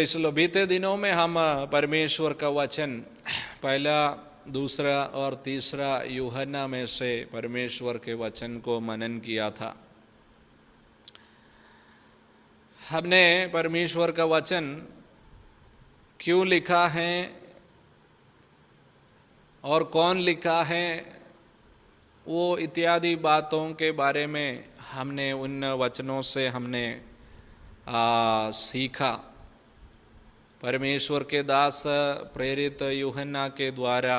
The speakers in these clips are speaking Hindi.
इसलिए बीते दिनों में हम परमेश्वर का वचन पहला, दूसरा और तीसरा यूहन्ना में से परमेश्वर के वचन को मनन किया था। हमने परमेश्वर का वचन क्यों लिखा है और कौन लिखा है, वो इत्यादि बातों के बारे में हमने उन वचनों से हमने सीखा। परमेश्वर के दास प्रेरित यूहन्ना के द्वारा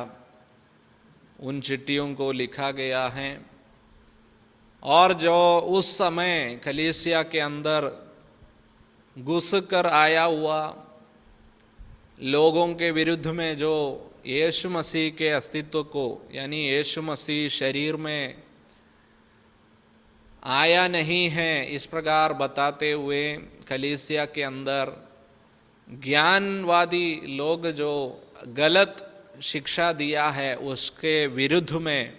उन चिट्ठियों को लिखा गया है और जो उस समय कलीसिया के अंदर घुस कर आया हुआ लोगों के विरुद्ध में जो यीशु मसीह के अस्तित्व को, यानी यीशु मसीह शरीर में आया नहीं है, इस प्रकार बताते हुए कलीसिया के अंदर ज्ञानवादी लोग जो गलत शिक्षा दिया है उसके विरुद्ध में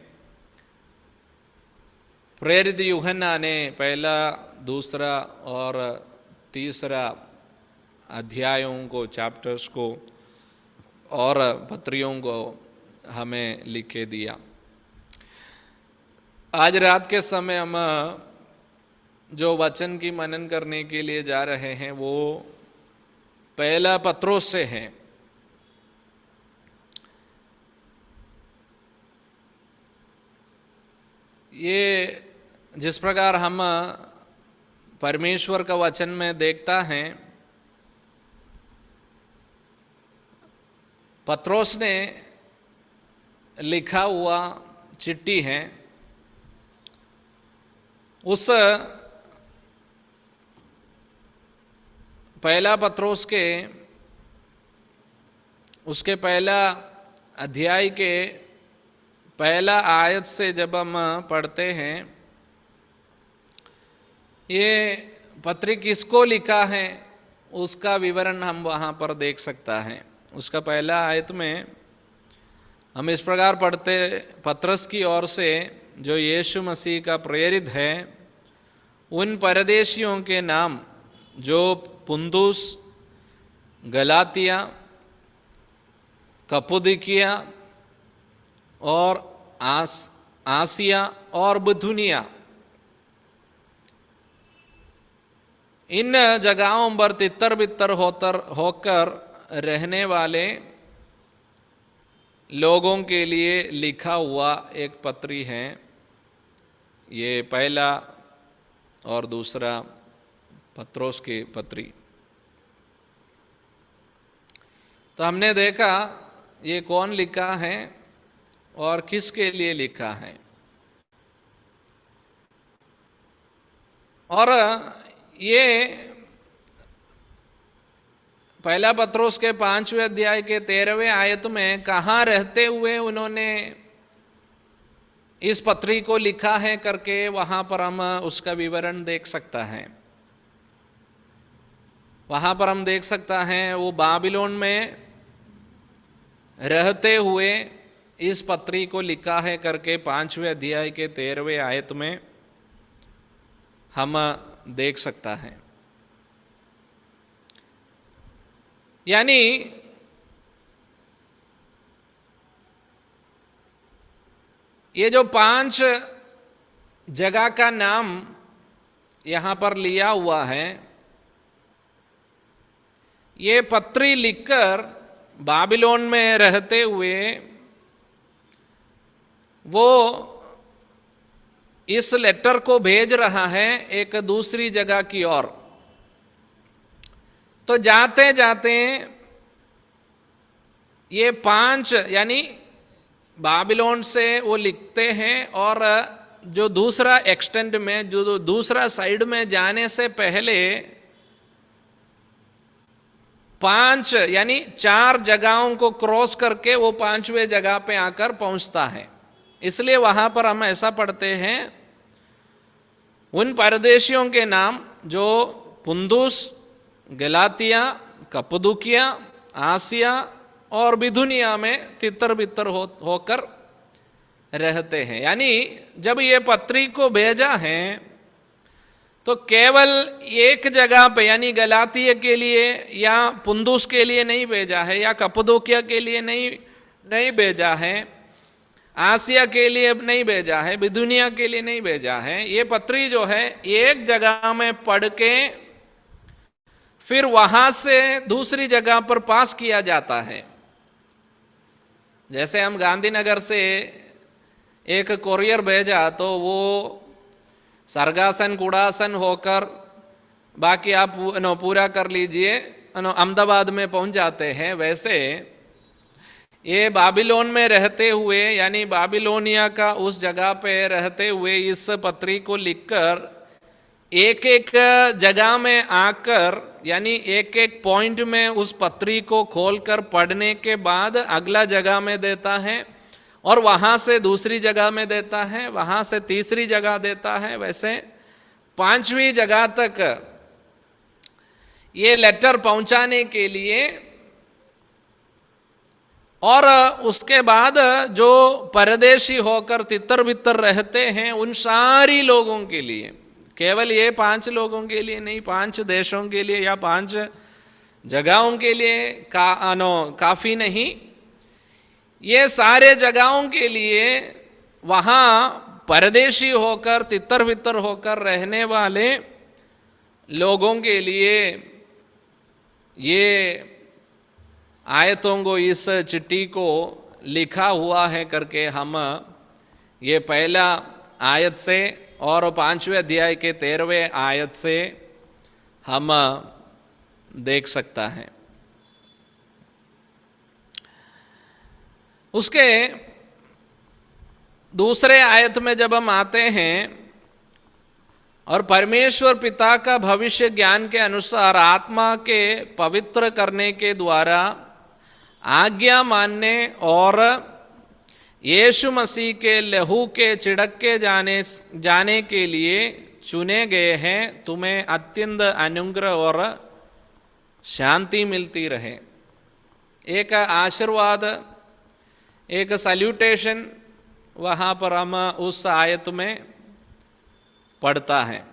प्रेरित यूहन्ना ने पहला, दूसरा और तीसरा अध्यायों को, चैप्टर्स को और पत्रियों को हमें लिख के दिया। आज रात के समय हम जो वचन की मनन करने के लिए जा रहे हैं वो पहला पत्रोस से है। ये जिस प्रकार हम परमेश्वर का वचन में देखता है, पत्रोस ने लिखा हुआ चिट्ठी है, उस पहला पत्रोस के उसके पहला अध्याय के पहला आयत से जब हम पढ़ते हैं, ये पत्री किसको लिखा है उसका विवरण हम वहाँ पर देख सकता है। उसका पहला आयत में हम इस प्रकार पढ़ते, पत्रस की ओर से जो यीशु मसीह का प्रेरित है, उन परदेशियों के नाम जो पुंदुस, गलातिया, कप्पदोकिया और आसिया और बिथुनिया, इन जगहों पर तितर बितर होकर रहने वाले लोगों के लिए लिखा हुआ एक पत्री है। ये पहला और दूसरा पत्रोस की पत्री। तो हमने देखा ये कौन लिखा है और किसके लिए लिखा है। और ये पहला पत्रोस के 5वें अध्याय के 13वें आयत में कहाँ रहते हुए उन्होंने इस पत्री को लिखा है करके वहाँ पर हम उसका विवरण देख सकता है। वहाँ पर हम देख सकता है वो बाबिलोन में रहते हुए इस पत्री को लिखा है करके 5वें अध्याय के 13वें आयत में हम देख सकता है। यानी ये जो 5 जगह का नाम यहाँ पर लिया हुआ है, ये पत्री लिखकर बाबिलोन में रहते हुए वो इस लेटर को भेज रहा है एक दूसरी जगह की ओर। तो जाते जाते ये 5 यानी बाबिलोन से वो लिखते हैं और जो दूसरा एक्सटेंड में, जो दूसरा साइड में जाने से पहले 5 यानी 4 जगहों को क्रॉस करके वो 5वें जगह पे आकर पहुंचता है। इसलिए वहां पर हम ऐसा पढ़ते हैं, उन परदेशियों के नाम जो पुंदुस, गलातिया, कप्पदोकिया, आसिया और बिथुनिया में तितर बितर होकर रहते हैं। यानी जब ये पत्री को भेजा है तो केवल एक जगह पे यानी गलातिया के लिए या पुंदुस के लिए नहीं भेजा है, या कप्पदोकिया के लिए नहीं भेजा है, आसिया के लिए नहीं भेजा है, बिदुनिया के लिए नहीं भेजा है। ये पत्री जो है एक जगह में पढ़ के फिर वहां से दूसरी जगह पर पास किया जाता है। जैसे हम गांधीनगर से एक कोरियर भेजा तो वो सरगासन कुड़ासन होकर बाकी आप पूरा कर लीजिए अहमदाबाद में पहुंच जाते हैं। वैसे ये बाबिलोन में रहते हुए यानी बाबिलोनिया का उस जगह पे रहते हुए इस पत्री को लिखकर एक एक जगह में आकर यानी एक एक पॉइंट में उस पत्री को खोलकर पढ़ने के बाद अगला जगह में देता है और वहां से दूसरी जगह में देता है, वहां से तीसरी जगह देता है। वैसे पांचवी जगह तक ये लेटर पहुंचाने के लिए और उसके बाद जो परदेशी होकर तितर बितर रहते हैं उन सारी लोगों के लिए, केवल ये 5 लोगों के लिए नहीं, 5 देशों के लिए या 5 जगहों के लिए काफी नहीं, ये सारे जगहों के लिए वहाँ परदेशी होकर तितर बितर होकर रहने वाले लोगों के लिए ये आयतों को इस चिट्ठी को लिखा हुआ है करके हम ये पहला आयत से और 5वें अध्याय के 13वें आयत से हम देख सकता है। उसके दूसरे आयत में जब हम आते हैं और परमेश्वर पिता का भविष्य ज्ञान के अनुसार आत्मा के पवित्र करने के द्वारा आज्ञा मानने और यीशु मसीह के लहू के छिड़के जाने के लिए चुने गए हैं, तुम्हें अत्यंत अनुग्रह और शांति मिलती रहे। एक आशीर्वाद, एक सल्यूटेशन वहाँ पर हम उस आयत में पढ़ता है।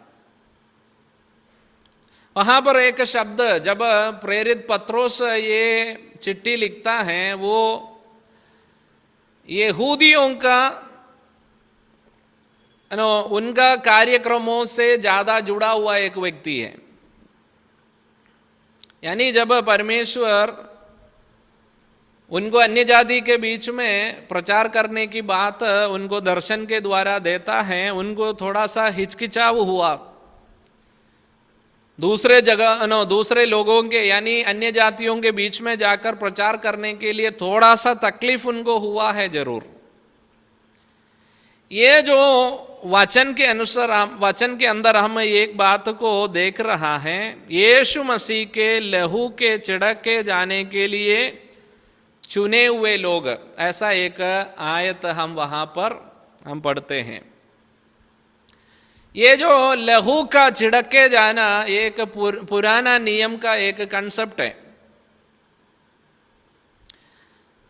वहाँ पर एक शब्द जब प्रेरित पत्रोस ये चिट्ठी लिखता है वो यहूदियों का उनका कार्यक्रमों से ज़्यादा जुड़ा हुआ एक व्यक्ति है। यानी जब परमेश्वर उनको अन्य जाति के बीच में प्रचार करने की बात उनको दर्शन के द्वारा देता है, उनको थोड़ा सा हिचकिचाव हुआ दूसरे लोगों के यानी अन्य जातियों के बीच में जाकर प्रचार करने के लिए थोड़ा सा तकलीफ उनको हुआ है जरूर। ये जो वचन के अनुसार वचन के अंदर हम एक बात को देख रहा है, यीशु मसीह के लहू के छिड़के जाने के लिए चुने हुए लोग, ऐसा एक आयत हम वहां पर हम पढ़ते हैं। ये जो लहू का छिड़के जाना एक पुराना नियम का एक कंसेप्ट है।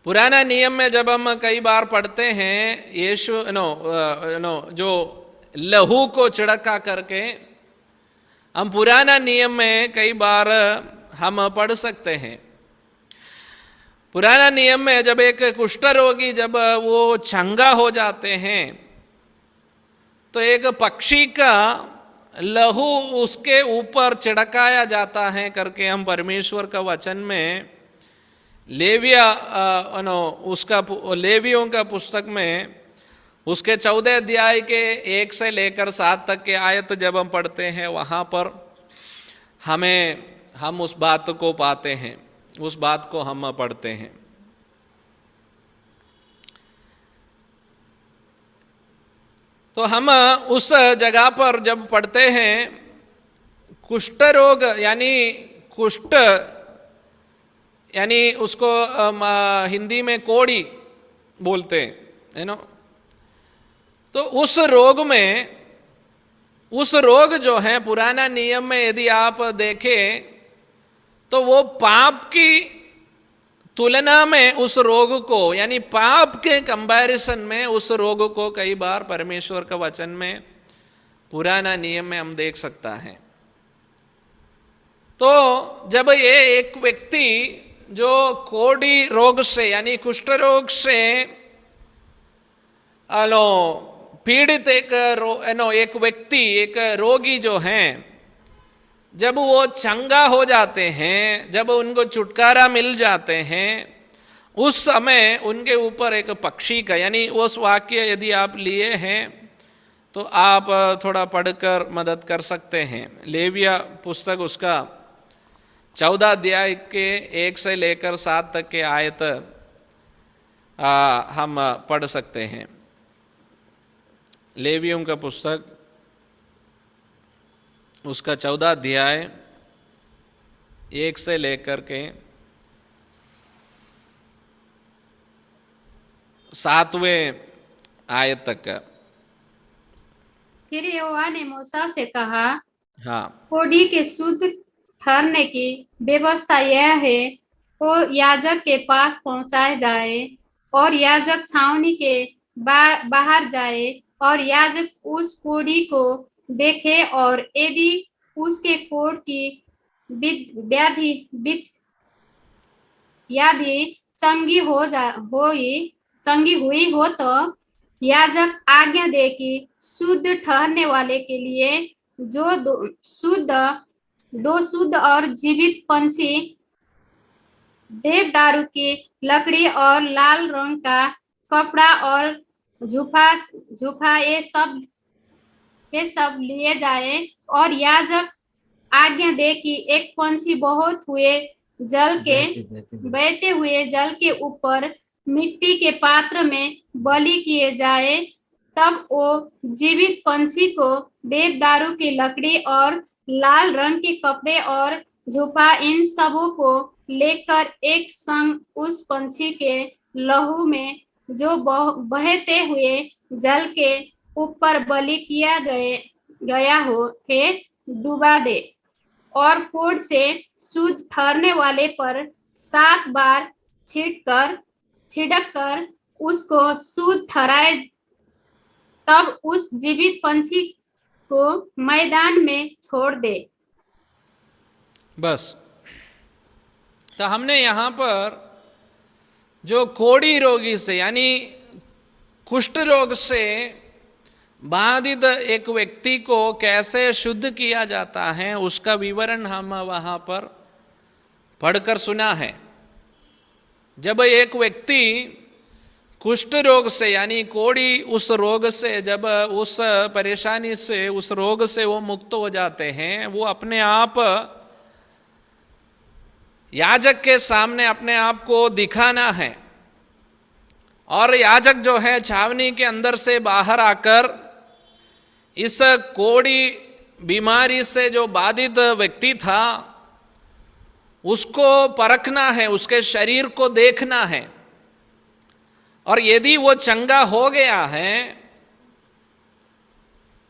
पुराना नियम में जब हम कई बार पढ़ते हैं यीशु जो लहू को छिड़का करके, हम पुराना नियम में कई बार हम पढ़ सकते हैं। पुराना नियम में जब एक कुष्ठ रोगी जब वो चंगा हो जाते हैं तो एक पक्षी का लहू उसके ऊपर छिड़काया जाता है करके हम परमेश्वर का वचन में लेवियों का पुस्तक में उसके 14 अध्याय के 1 से लेकर 7 तक के आयत जब हम पढ़ते हैं वहाँ पर हम उस बात को पाते हैं, उस बात को हम पढ़ते हैं। तो हम उस जगह पर जब पढ़ते हैं कुष्ठ रोग यानी कुष्ठ यानी उसको हिंदी में कोड़ी बोलते हैं तो उस रोग जो है पुराना नियम में यदि आप देखें तो वो पाप की तुलना में उस रोग को यानी पाप के कंपैरिजन में उस रोग को कई बार परमेश्वर का वचन में पुराना नियम में हम देख सकता है। तो जब ये एक व्यक्ति जो कोढ़ी रोग से यानी कुष्ठ रोग से पीड़ित एक व्यक्ति, एक रोगी जो हैं, जब वो चंगा हो जाते हैं, जब उनको छुटकारा मिल जाते हैं, उस समय उनके ऊपर एक पक्षी का, यानी उस वाक्य यदि आप लिए हैं तो आप थोड़ा पढ़कर मदद कर सकते हैं। लेविया पुस्तक उसका 14 अध्याय के 1 से लेकर 7 तक के आयत हम पढ़ सकते हैं। लेवियों का पुस्तक उसका 14 अध्याय 1 से लेकर के 7वें आयत तक का। फिर यहोवा ने मूसा से कहा, हाँ, कोढ़ी के शुद्ध ठहरने की व्यवस्था यह है, वो याजक के पास पहुंचाए जाए और याजक छावनी के बाहर जाए और याजक उस कोढ़ी को देखे, और यदि उसके कोढ़ की व्याधि चंगी हुई हो तो याजक आज्ञा दे कि शुद्ध ठहरने वाले के लिए जो दो शुद्ध और जीवित पंछी, देवदारू की लकड़ी और लाल रंग का कपड़ा और झूफा ये सब लिए जाए, और याजक आज्ञा दे कि एक पंछी बहते हुए जल के ऊपर मिट्टी के पात्र में बलि किए जाए। तब वो जीवित पंछी को देवदारू की लकड़ी और लाल रंग के कपड़े और झूफा, इन सबों को लेकर एक संग उस पंछी के लहू में जो बहते हुए जल के ऊपर बलि किया गया हो के डुबा दे, और कोढ़ से शुद्ध ठहरने वाले पर 7 बार छिड़क कर उसको शुद्ध ठहराए। तब उस जीवित पंछी को मैदान में छोड़ दे। बस। तो हमने यहाँ पर जो कोढ़ी रोगी से यानी कुष्ठ रोग से बाधित एक व्यक्ति को कैसे शुद्ध किया जाता है उसका विवरण हम वहाँ पर पढ़कर सुना है। जब एक व्यक्ति कुष्ठ रोग से यानी कोढ़ी उस रोग से, जब उस परेशानी से, उस रोग से वो मुक्त हो जाते हैं, वो अपने आप याजक के सामने अपने आप को दिखाना है, और याजक जो है छावनी के अंदर से बाहर आकर इस कोढ़ी बीमारी से जो बाधित व्यक्ति था उसको परखना है, उसके शरीर को देखना है, और यदि वो चंगा हो गया है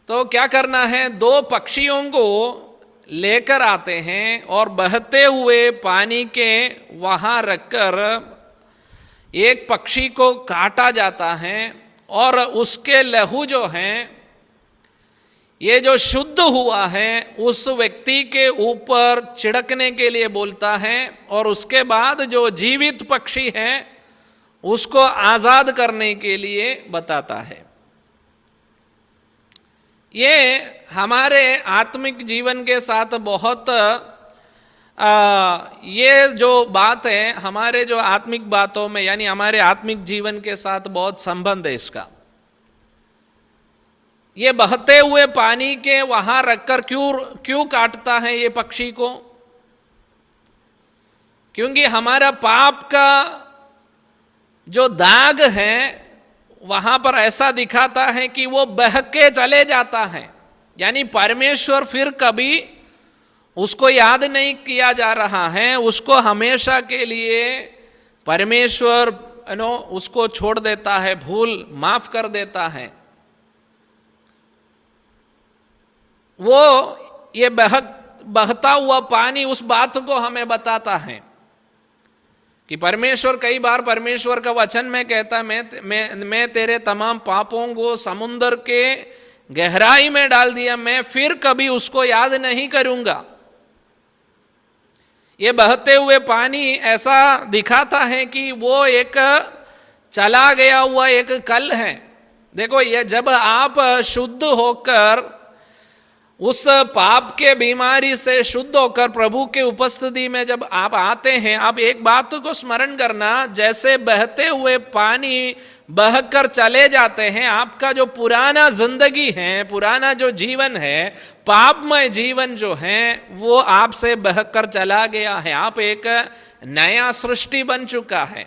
तो क्या करना है, 2 पक्षियों को लेकर आते हैं और बहते हुए पानी के वहाँ रखकर एक पक्षी को काटा जाता है, और उसके लहू जो हैं, ये जो शुद्ध हुआ है उस व्यक्ति के ऊपर छिड़कने के लिए बोलता है, और उसके बाद जो जीवित पक्षी है उसको आजाद करने के लिए बताता है। ये हमारे आत्मिक जीवन के साथ बहुत ये जो बात है हमारे जो आत्मिक बातों में यानी हमारे आत्मिक जीवन के साथ बहुत संबंध है इसका। ये बहते हुए पानी के वहां रखकर क्यों काटता है ये पक्षी को? क्योंकि हमारा पाप का जो दाग है वहां पर ऐसा दिखाता है कि वो बह के चले जाता है, यानी परमेश्वर फिर कभी उसको याद नहीं किया जा रहा है, उसको हमेशा के लिए परमेश्वर उसको छोड़ देता है, भूल माफ कर देता है। वो ये बहता हुआ पानी उस बात को हमें बताता है कि परमेश्वर कई बार परमेश्वर का वचन में कहता मैं तेरे तमाम पापों को समुद्र के गहराई में डाल दिया, मैं फिर कभी उसको याद नहीं करूंगा। ये बहते हुए पानी ऐसा दिखाता है कि वो एक चला गया हुआ एक कल है। देखो, ये जब आप शुद्ध होकर उस पाप के बीमारी से शुद्ध होकर प्रभु के उपस्थिति में जब आप आते हैं, आप एक बात को स्मरण करना, जैसे बहते हुए पानी बहकर चले जाते हैं, आपका जो पुराना जिंदगी है, पुराना जो जीवन है, पापमय जीवन जो है, वो आपसे बहकर चला गया है। आप एक नया सृष्टि बन चुका है।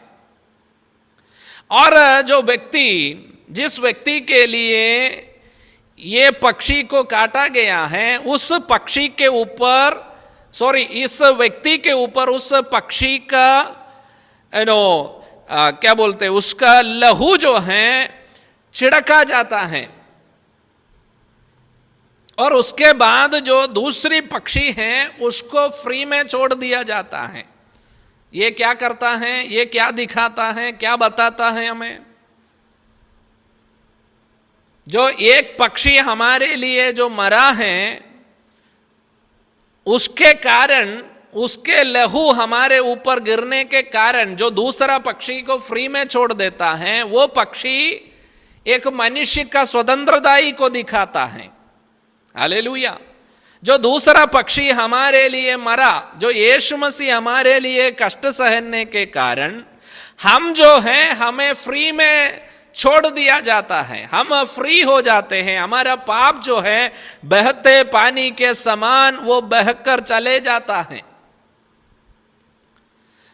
और जो व्यक्ति, जिस व्यक्ति के लिए ये पक्षी को काटा गया है, उस पक्षी के ऊपर, इस व्यक्ति के ऊपर उस पक्षी का क्या बोलते हैं, उसका लहू जो है छिड़का जाता है। और उसके बाद जो दूसरी पक्षी है उसको फ्री में छोड़ दिया जाता है। ये क्या करता है, ये क्या दिखाता है, क्या बताता है हमें? जो एक पक्षी हमारे लिए जो मरा है, उसके कारण, उसके लहू हमारे ऊपर गिरने के कारण जो दूसरा पक्षी को फ्री में छोड़ देता है, वो पक्षी एक मनुष्य का स्वतंत्रताई को दिखाता है। हालेलुया। जो दूसरा पक्षी हमारे लिए मरा, जो यीशु मसीह हमारे लिए कष्ट सहने के कारण हम जो हैं, हमें फ्री में छोड़ दिया जाता है, हम फ्री हो जाते हैं। हमारा पाप जो है बहते पानी के समान वो बहकर चले जाता है।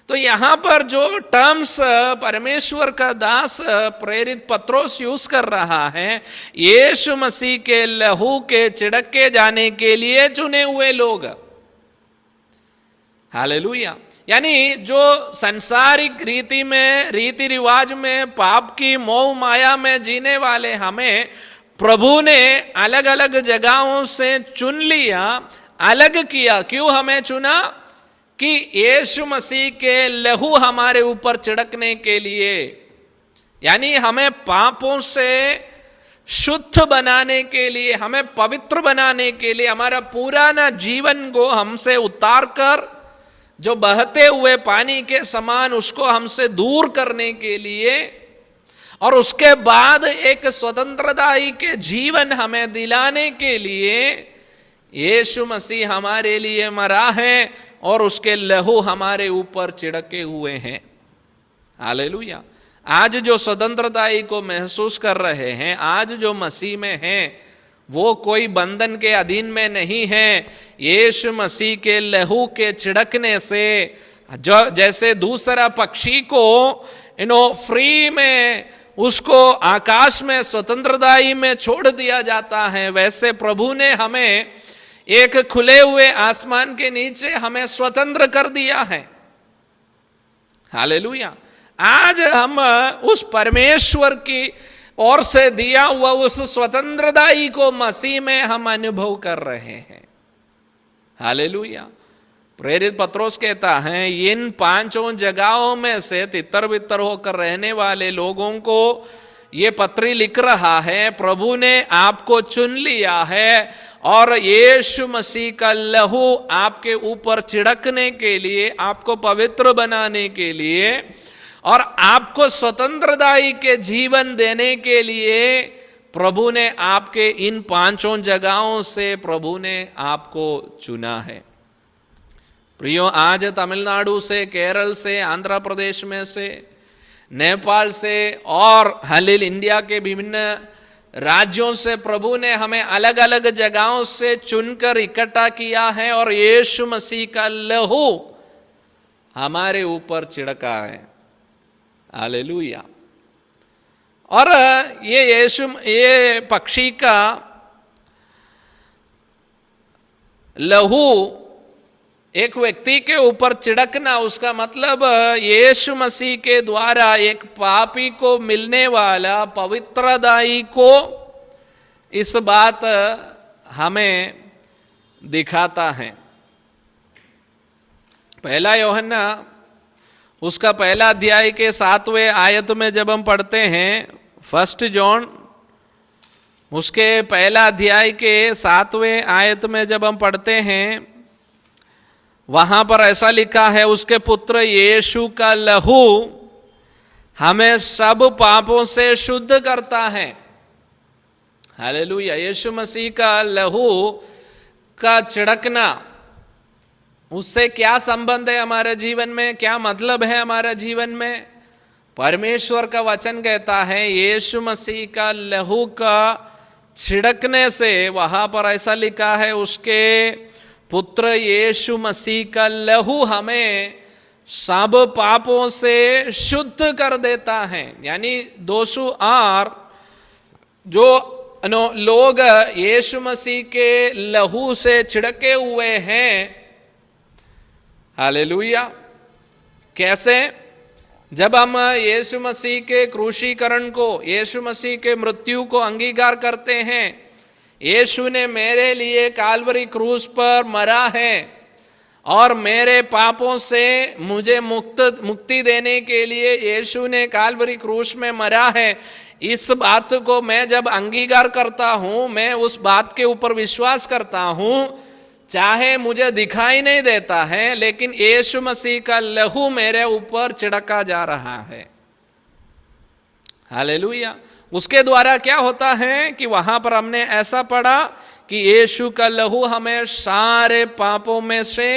तो यहां पर जो टर्म्स परमेश्वर का दास प्रेरित पत्रोस यूज कर रहा है, यीशु मसीह के लहू के छिड़के जाने के लिए चुने हुए लोग। हालेलुया। यानी जो संसारिक रीति में, रीति रिवाज में, पाप की मोह माया में जीने वाले हमें प्रभु ने अलग अलग जगहों से चुन लिया, अलग किया। क्यों हमें चुना? कि यीशु मसीह के लहू हमारे ऊपर छिड़कने के लिए, यानी हमें पापों से शुद्ध बनाने के लिए, हमें पवित्र बनाने के लिए, हमारा पुराना जीवन को हमसे उतार कर जो बहते हुए पानी के समान उसको हमसे दूर करने के लिए, और उसके बाद एक स्वतंत्रताई के जीवन हमें दिलाने के लिए यीशु मसीह हमारे लिए मरा है और उसके लहू हमारे ऊपर छिड़के हुए हैं। हालेलुया। आज जो स्वतंत्रताई को महसूस कर रहे हैं, आज जो मसीह में हैं, वो कोई बंधन के अधीन में नहीं है। यीशु मसीह के लहू के छिड़कने से जो जैसे दूसरा पक्षी को फ्री में उसको आकाश में स्वतंत्रताई में छोड़ दिया जाता है, वैसे प्रभु ने हमें एक खुले हुए आसमान के नीचे हमें स्वतंत्र कर दिया है। हालेलुया। आज हम उस परमेश्वर की ओर से दिया हुआ उस स्वतंत्रताई को मसीह में हम अनुभव कर रहे हैं। हालेलुया। प्रेरित पत्रोस कहता है, इन पांचों जगहों में से तितर बितर होकर रहने वाले लोगों को ये पत्री लिख रहा है, प्रभु ने आपको चुन लिया है और यीशु मसीह का लहू आपके ऊपर छिड़कने के लिए, आपको पवित्र बनाने के लिए और आपको स्वतंत्रताई के जीवन देने के लिए प्रभु ने आपके इन पांचों जगहों से प्रभु ने आपको चुना है। प्रियो, आज तमिलनाडु से, केरल से, आंध्र प्रदेश में से, नेपाल से और हालिल इंडिया के विभिन्न राज्यों से प्रभु ने हमें अलग अलग जगहों से चुनकर इकट्ठा किया है और यीशु मसीह का लहू हमारे ऊपर छिड़का है। हालेलुया। और ये पक्षी का लहू एक व्यक्ति के ऊपर छिड़कना, उसका मतलब यीशु मसीह के द्वारा एक पापी को मिलने वाला पवित्रताई को इस बात हमें दिखाता है। पहला यूहन्ना उसका पहला अध्याय के 7वें आयत में जब हम पढ़ते हैं, 1 जॉन उसके पहला अध्याय के 7वें आयत में जब हम पढ़ते हैं, वहां पर ऐसा लिखा है, उसके पुत्र यीशु का लहू हमें सब पापों से शुद्ध करता है। हालेलुया। यीशु मसीह का लहू का छिड़कना, उससे क्या संबंध है हमारे जीवन में, क्या मतलब है हमारे जीवन में? परमेश्वर का वचन कहता है यीशु मसीह का लहू का छिड़कने से, वहां पर ऐसा लिखा है, उसके पुत्र यीशु मसीह का लहू हमें सब पापों से शुद्ध कर देता है। यानी दोस्तों, और जो लोग यीशु मसीह के लहू से छिड़के हुए हैं, हालेलुया, कैसे? जब हम यीशु मसीह के क्रूसीकरण को, यीशु मसीह के मृत्यु को अंगीकार करते हैं, यीशु ने मेरे लिए काल्वरी क्रूस पर मरा है और मेरे पापों से मुझे मुक्ति देने के लिए यीशु ने काल्वरी क्रूस में मरा है, इस बात को मैं जब अंगीकार करता हूं, मैं उस बात के ऊपर विश्वास करता हूं, चाहे मुझे दिखाई नहीं देता है, लेकिन यीशु मसीह का लहू मेरे ऊपर छिड़का जा रहा है। हालेलुया। उसके द्वारा क्या होता है कि वहां पर हमने ऐसा पढ़ा कि यीशु का लहू हमें सारे पापों में से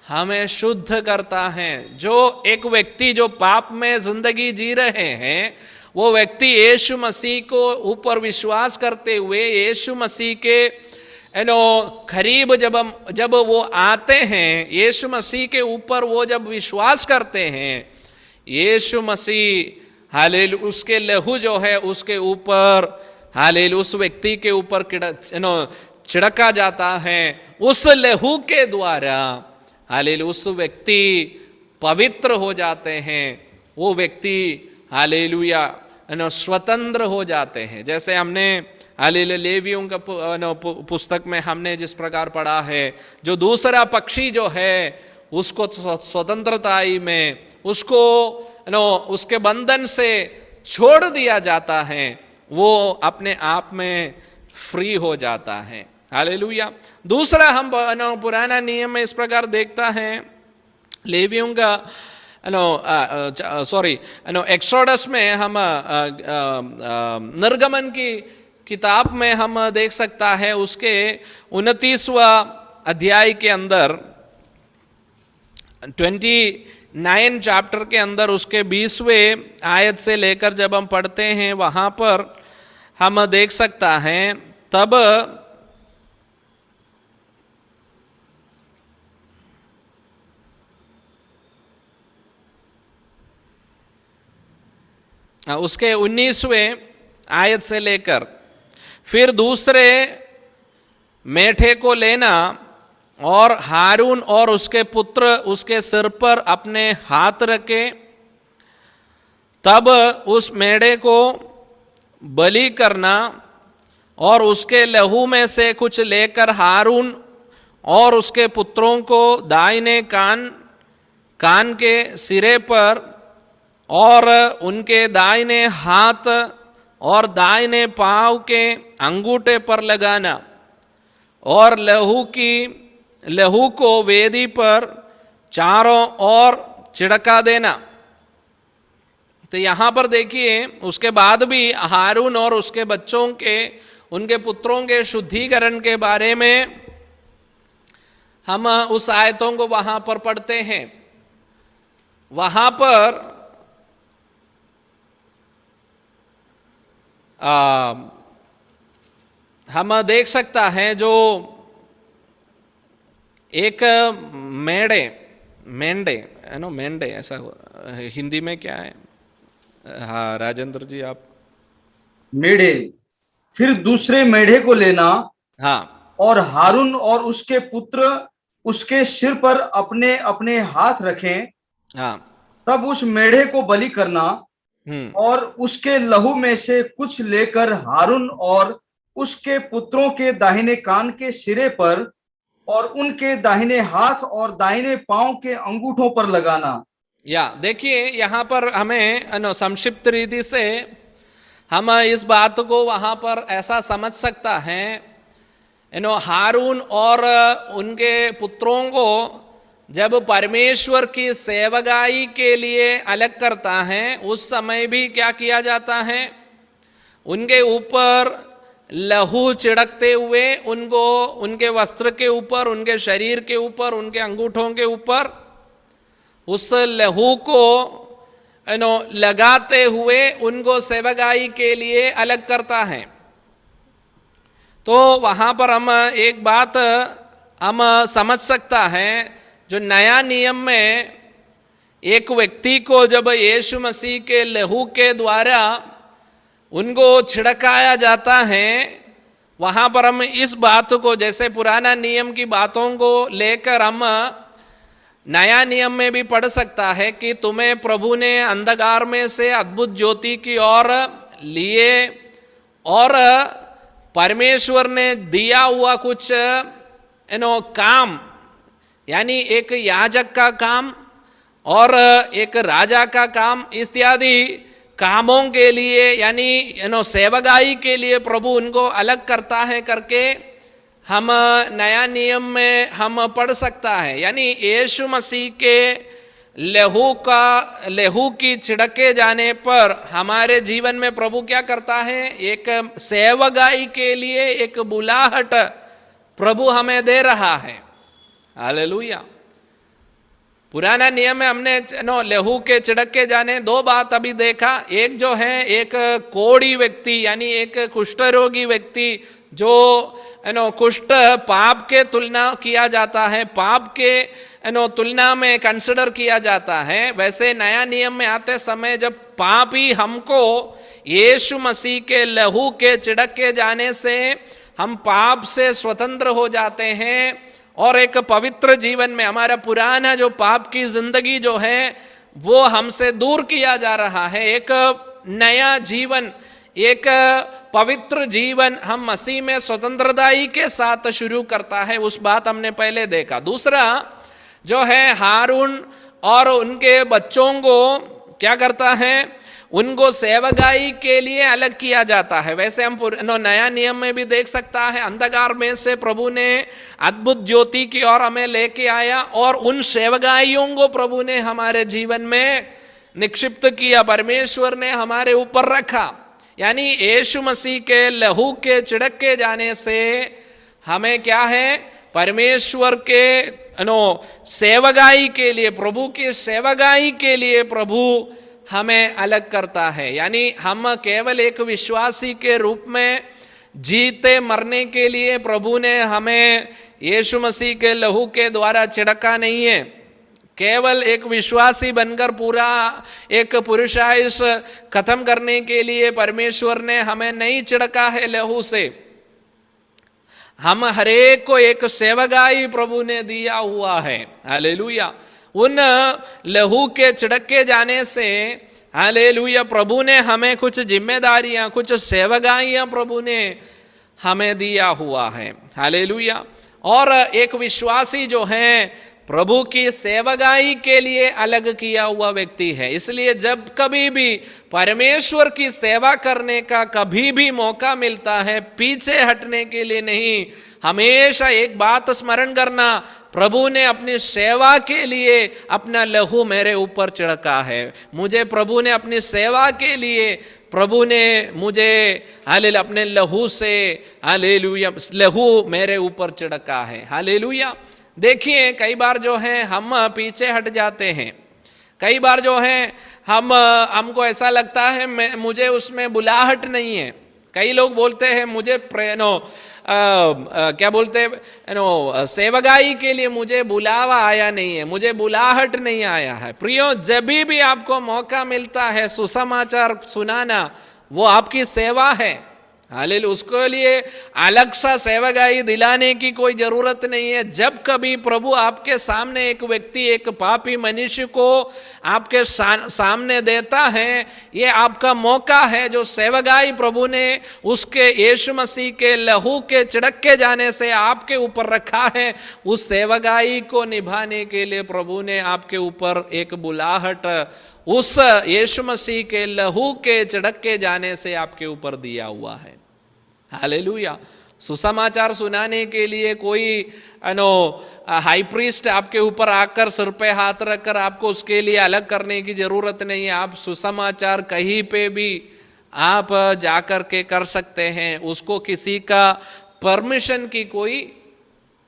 हमें शुद्ध करता है। जो एक व्यक्ति जो पाप में जिंदगी जी रहे हैं, वो व्यक्ति यीशु मसीह को ऊपर विश्वास करते हुए, यीशु मसीह के करीब जब वो आते हैं, यीशु मसीह के ऊपर वो जब विश्वास करते हैं, यीशु मसीह हालेलुया उसके लहू जो है उसके ऊपर, हालेलुया उस व्यक्ति के ऊपर छिड़का जाता है। उस लहू के द्वारा हालेलुया उस व्यक्ति पवित्र हो जाते हैं, वो व्यक्ति हालेलुया स्वतंत्र हो जाते हैं। जैसे हमने हालेलुया लेवियों का पुस्तक में हमने जिस प्रकार पढ़ा है, जो दूसरा पक्षी जो है उसको स्वतंत्रता में, उसको उसके बंधन से छोड़ दिया जाता है, वो अपने आप में फ्री हो जाता है। हालेलुया। दूसरा हम पुराना नियम में इस प्रकार देखता है, लेवियों का एक्सोडस में हम निर्गमन की किताब में हम देख सकता है, उसके 29वां अध्याय के अंदर 29 चैप्टर के अंदर उसके 20वें आयत से लेकर जब हम पढ़ते हैं, वहां पर हम देख सकता है, तब उसके 19वें आयत से लेकर, फिर दूसरे मेढे को लेना और हारून और उसके पुत्र उसके सिर पर अपने हाथ रखे, तब उस मेढे को बलि करना और उसके लहू में से कुछ लेकर हारून और उसके पुत्रों को दाहिने कान के सिरे पर और उनके दाहिने हाथ और दाहिने पांव के अंगूठे पर लगाना और लहू को वेदी पर चारों ओर छिड़का देना। तो यहां पर देखिए, उसके बाद भी हारून और उसके बच्चों के, उनके पुत्रों के शुद्धिकरण के बारे में हम उस आयतों को वहां पर पढ़ते हैं। वहां पर हम देख सकता है, जो एक मेंढे है ना, मेंढे ऐसा हिंदी में क्या है? हाँ राजेंद्र जी आप। मेढे, फिर दूसरे मेढे को लेना, हाँ, और हारून और उसके पुत्र उसके सिर पर अपने अपने हाथ रखें, हाँ, तब उस मेढे को बलि करना और उसके लहू में से कुछ लेकर हारून और उसके पुत्रों के दाहिने कान के सिरे पर और उनके दाहिने हाथ और दाहिने पांव के अंगूठों पर लगाना। देखिए, यहां पर हमें संक्षिप्त रीति से हम इस बात को वहाँ पर ऐसा समझ सकता है, हारून और उनके पुत्रों को जब परमेश्वर की सेवकाई के लिए अलग करता है, उस समय भी क्या किया जाता है, उनके ऊपर लहू छिड़कते हुए उनको उनके वस्त्र के ऊपर, उनके शरीर के ऊपर, उनके अंगूठों के ऊपर उस लहू को लगाते हुए उनको सेवकाई के लिए अलग करता है। तो वहाँ पर हम एक बात हम समझ सकता है, जो नया नियम में एक व्यक्ति को जब यीशु मसीह के लहू के द्वारा उनको छिड़काया जाता है, वहाँ पर हम इस बात को, जैसे पुराना नियम की बातों को लेकर हम नया नियम में भी पढ़ सकता है कि तुम्हें प्रभु ने अंधकार में से अद्भुत ज्योति की ओर लिए और परमेश्वर ने दिया हुआ कुछ काम, यानी एक याजक का काम और एक राजा का काम इत्यादि कामों के लिए, यानी सेवकाई के लिए प्रभु उनको अलग करता है करके हम नया नियम में हम पढ़ सकता है। यानी यीशु मसीह के लहू की छिड़के जाने पर हमारे जीवन में प्रभु क्या करता है, एक सेवकाई के लिए एक बुलाहट प्रभु हमें दे रहा है। हालेलुया। पुराना नियम में हमने लहू के छिड़के जाने दो बात अभी देखा। एक जो है, एक कोढ़ी व्यक्ति यानी एक कुष्ठ रोगी व्यक्ति, जो कुष्ठ पाप के तुलना किया जाता है, पाप के तुलना में कंसिडर किया जाता है। वैसे नया नियम में आते समय जब पापी हमको यीशु मसीह के लहू के छिड़के जाने से हम पाप से स्वतंत्र हो जाते हैं और एक पवित्र जीवन में हमारा पुराना जो पाप की जिंदगी जो है वो हमसे दूर किया जा रहा है। एक नया जीवन, एक पवित्र जीवन हम मसीह में स्वतंत्रताई के साथ शुरू करता है। उस बात हमने पहले देखा। दूसरा जो है, हारून और उनके बच्चों को क्या करता है, उनको सेवकाई के लिए अलग किया जाता है। वैसे हम नया नियम में भी देख सकता है, अंधकार में से प्रभु ने अद्भुत ज्योति की ओर हमें लेके आया और उन सेवकाइयों को प्रभु ने हमारे जीवन में निक्षिप्त किया, परमेश्वर ने हमारे ऊपर रखा। यानी यीशु मसीह के लहू के छिड़के जाने से हमें क्या है, परमेश्वर के सेवकाई के लिए, प्रभु की सेवकाई के लिए प्रभु हमें अलग करता है। यानी हम केवल एक विश्वासी के रूप में जीते मरने के लिए प्रभु ने हमें यीशु मसीह के लहू के द्वारा छिड़का नहीं है। केवल एक विश्वासी बनकर पूरा एक पुरुषायुष खत्म करने के लिए परमेश्वर ने हमें नहीं छिड़का है लहू से। हम हरेक को एक सेवकाई प्रभु ने दिया हुआ है। हालेलुया। उन लहू के छिड़के जाने से हालेलुया प्रभु ने हमें कुछ जिम्मेदारियां, कुछ सेवकाइयां प्रभु ने हमें दिया हुआ है। हालेलुया। और एक विश्वासी जो है प्रभु की सेवकाई के लिए अलग किया हुआ व्यक्ति है। इसलिए जब कभी भी परमेश्वर की सेवा करने का कभी भी मौका मिलता है, पीछे हटने के लिए नहीं, हमेशा एक बात स्मरण करना, प्रभु ने अपनी सेवा के लिए अपना लहू मेरे ऊपर छिड़का है। मुझे प्रभु ने अपनी सेवा के लिए प्रभु ने मुझे हालेलुया अपने लहू से हालेलुया लहू मेरे ऊपर छिड़का है। हालेलुया। देखिए कई बार जो है हम पीछे हट जाते हैं, कई बार जो है हमको ऐसा लगता है मुझे उसमें बुलाहट नहीं है। कई लोग बोलते हैं मुझे क्या बोलते हैं सेवकाई के लिए मुझे बुलावा आया नहीं है, मुझे बुलाहट नहीं आया है। प्रियो, जब भी आपको मौका मिलता है सुसमाचार सुनाना, वो आपकी सेवा है। हालेलुया। उसके लिए अलग सा सेवकाई दिलाने की कोई जरूरत नहीं है। जब कभी प्रभु आपके सामने एक व्यक्ति, एक पापी मनुष्य को आपके सामने देता है, ये आपका मौका है। जो सेवकाई प्रभु ने उसके यीशु मसीह के लहू के छिड़के जाने से आपके ऊपर रखा है, उस सेवकाई को निभाने के लिए प्रभु ने आपके ऊपर एक बुलाहट उस यीशु मसीह के लहू के छिड़क के जाने से आपके ऊपर दिया हुआ है। हालेलुया। सुसमाचार सुनाने के लिए कोई हाई प्रीस्ट आपके ऊपर आकर सिर पे हाथ रखकर आपको उसके लिए अलग करने की जरूरत नहीं है। आप सुसमाचार कहीं पे भी आप जाकर के कर सकते हैं, उसको किसी का परमिशन की कोई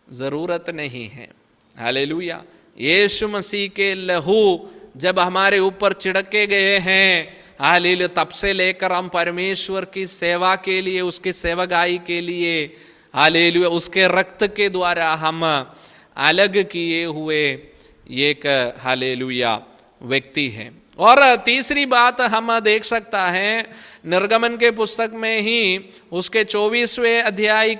जरूरत नहीं है। हालेलुया। यीशु मसीह के लहू जब हमारे ऊपर छिड़के गए हैं, हालेलुया, तब से लेकर हम परमेश्वर की सेवा के लिए, उसकी सेवकाई के लिए, हालेलुया, उसके रक्त के द्वारा हम अलग किए हुए एक, हालेलुया, व्यक्ति हैं। और तीसरी बात हम देख सकता है निर्गमन के पुस्तक में ही उसके 24वें अध्याय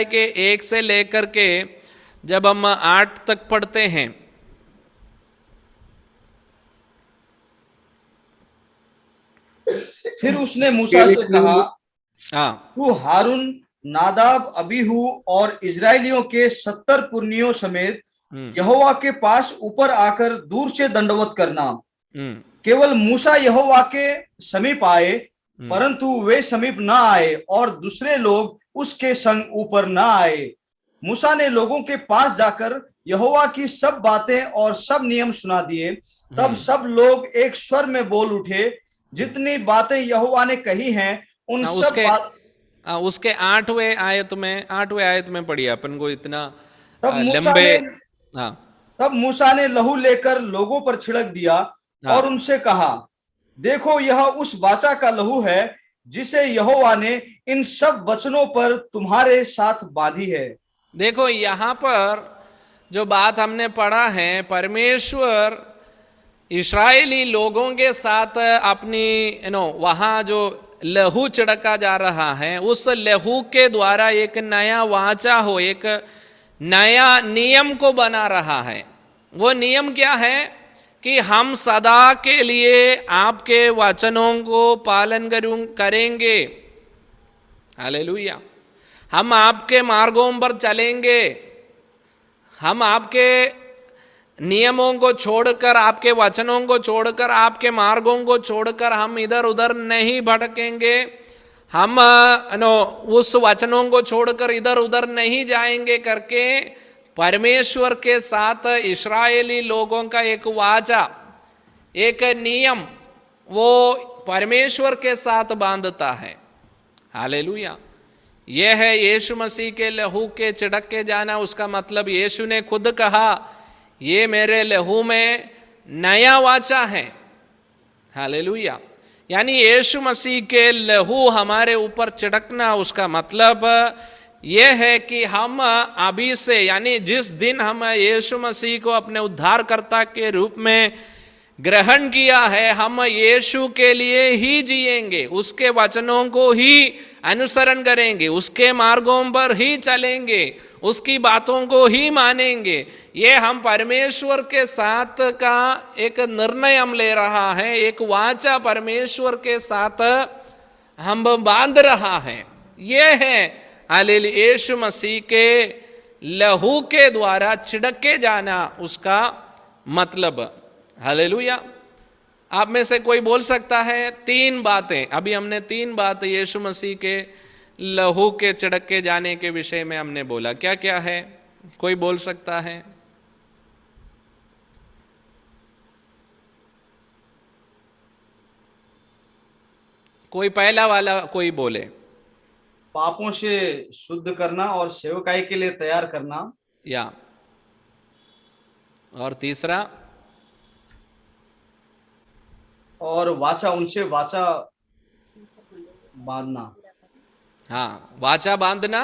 के 1 से लेकर के जब हम 8 तक पढ़ते हैं, फिर उसने मूसा से कहा, तू हारून, नादाब, अबीहू और इजराइलियों के 70 पुरनियों समेत यहोवा के पास ऊपर आकर दूर से दंडवत करना। केवल मूसा यहोवा के समीप आए, परंतु वे समीप न आए और दूसरे लोग उसके संग ऊपर न आए। मूसा ने लोगों के पास जाकर यहोवा की सब बातें और सब नियम सुना दिए। तब सब लोग एक स्वर में बोल उठे, जितनी बातें यहोवा ने कही हैं उन सब उसके 8वें आयत में पढ़िए अपन को इतना लंबे। तब मूसा ने लहू लेकर लोगों पर छिड़क दिया और उनसे कहा, देखो यह उस वाचा का लहू है जिसे यहोवा ने इन सब वचनों पर तुम्हारे साथ बांधी है। देखो यहाँ पर जो बात हमने पढ़ा है, परमेश्वर इस्राएली लोगों के साथ अपनी वहाँ जो लहू छिड़का जा रहा है, उस लहू के द्वारा एक नया वाचा हो, एक नया नियम को बना रहा है। वो नियम क्या है कि हम सदा के लिए आपके वचनों को पालन करेंगे। हालेलुया। हम आपके मार्गों पर चलेंगे, हम आपके नियमों को छोड़कर, आपके वचनों को छोड़कर, आपके मार्गों को छोड़कर हम इधर उधर नहीं भटकेंगे। हम उस वचनों को छोड़कर इधर उधर नहीं जाएंगे करके परमेश्वर के साथ इस्राएली लोगों का एक वाचा, एक नियम वो परमेश्वर के साथ बांधता है। हालेलुया। यह है यीशु मसीह के लहू के छिड़क के जाना। उसका मतलब यीशु ने खुद कहा, ये मेरे लहू में नया वाचा है। हालेलुया। यानी यीशु मसीह के लहू हमारे ऊपर छिड़कना, उसका मतलब यह है कि हम अभी से, यानी जिस दिन हम यीशु मसीह को अपने उद्धारकर्ता के रूप में ग्रहण किया है, हम यीशु के लिए ही जिएंगे, उसके वचनों को ही अनुसरण करेंगे, उसके मार्गों पर ही चलेंगे, उसकी बातों को ही मानेंगे। ये हम परमेश्वर के साथ का एक निर्णय हम ले रहा है, एक वाचा परमेश्वर के साथ हम बांध रहा है। ये है हालेलुया यीशु मसीह के लहू के द्वारा छिड़के जाना, उसका मतलब। हालेलुया। आप में से कोई बोल सकता है 3 बातें, अभी हमने 3 बात यीशु मसीह के लहू के छिड़के जाने के विषय में हमने बोला, क्या क्या है? कोई बोल सकता है? कोई पहला वाला कोई बोले। पापों से शुद्ध करना और सेवकाई के लिए तैयार करना, या और तीसरा, और वाचा, उनसे वाचा बांधना। हाँ, वाचा बांधना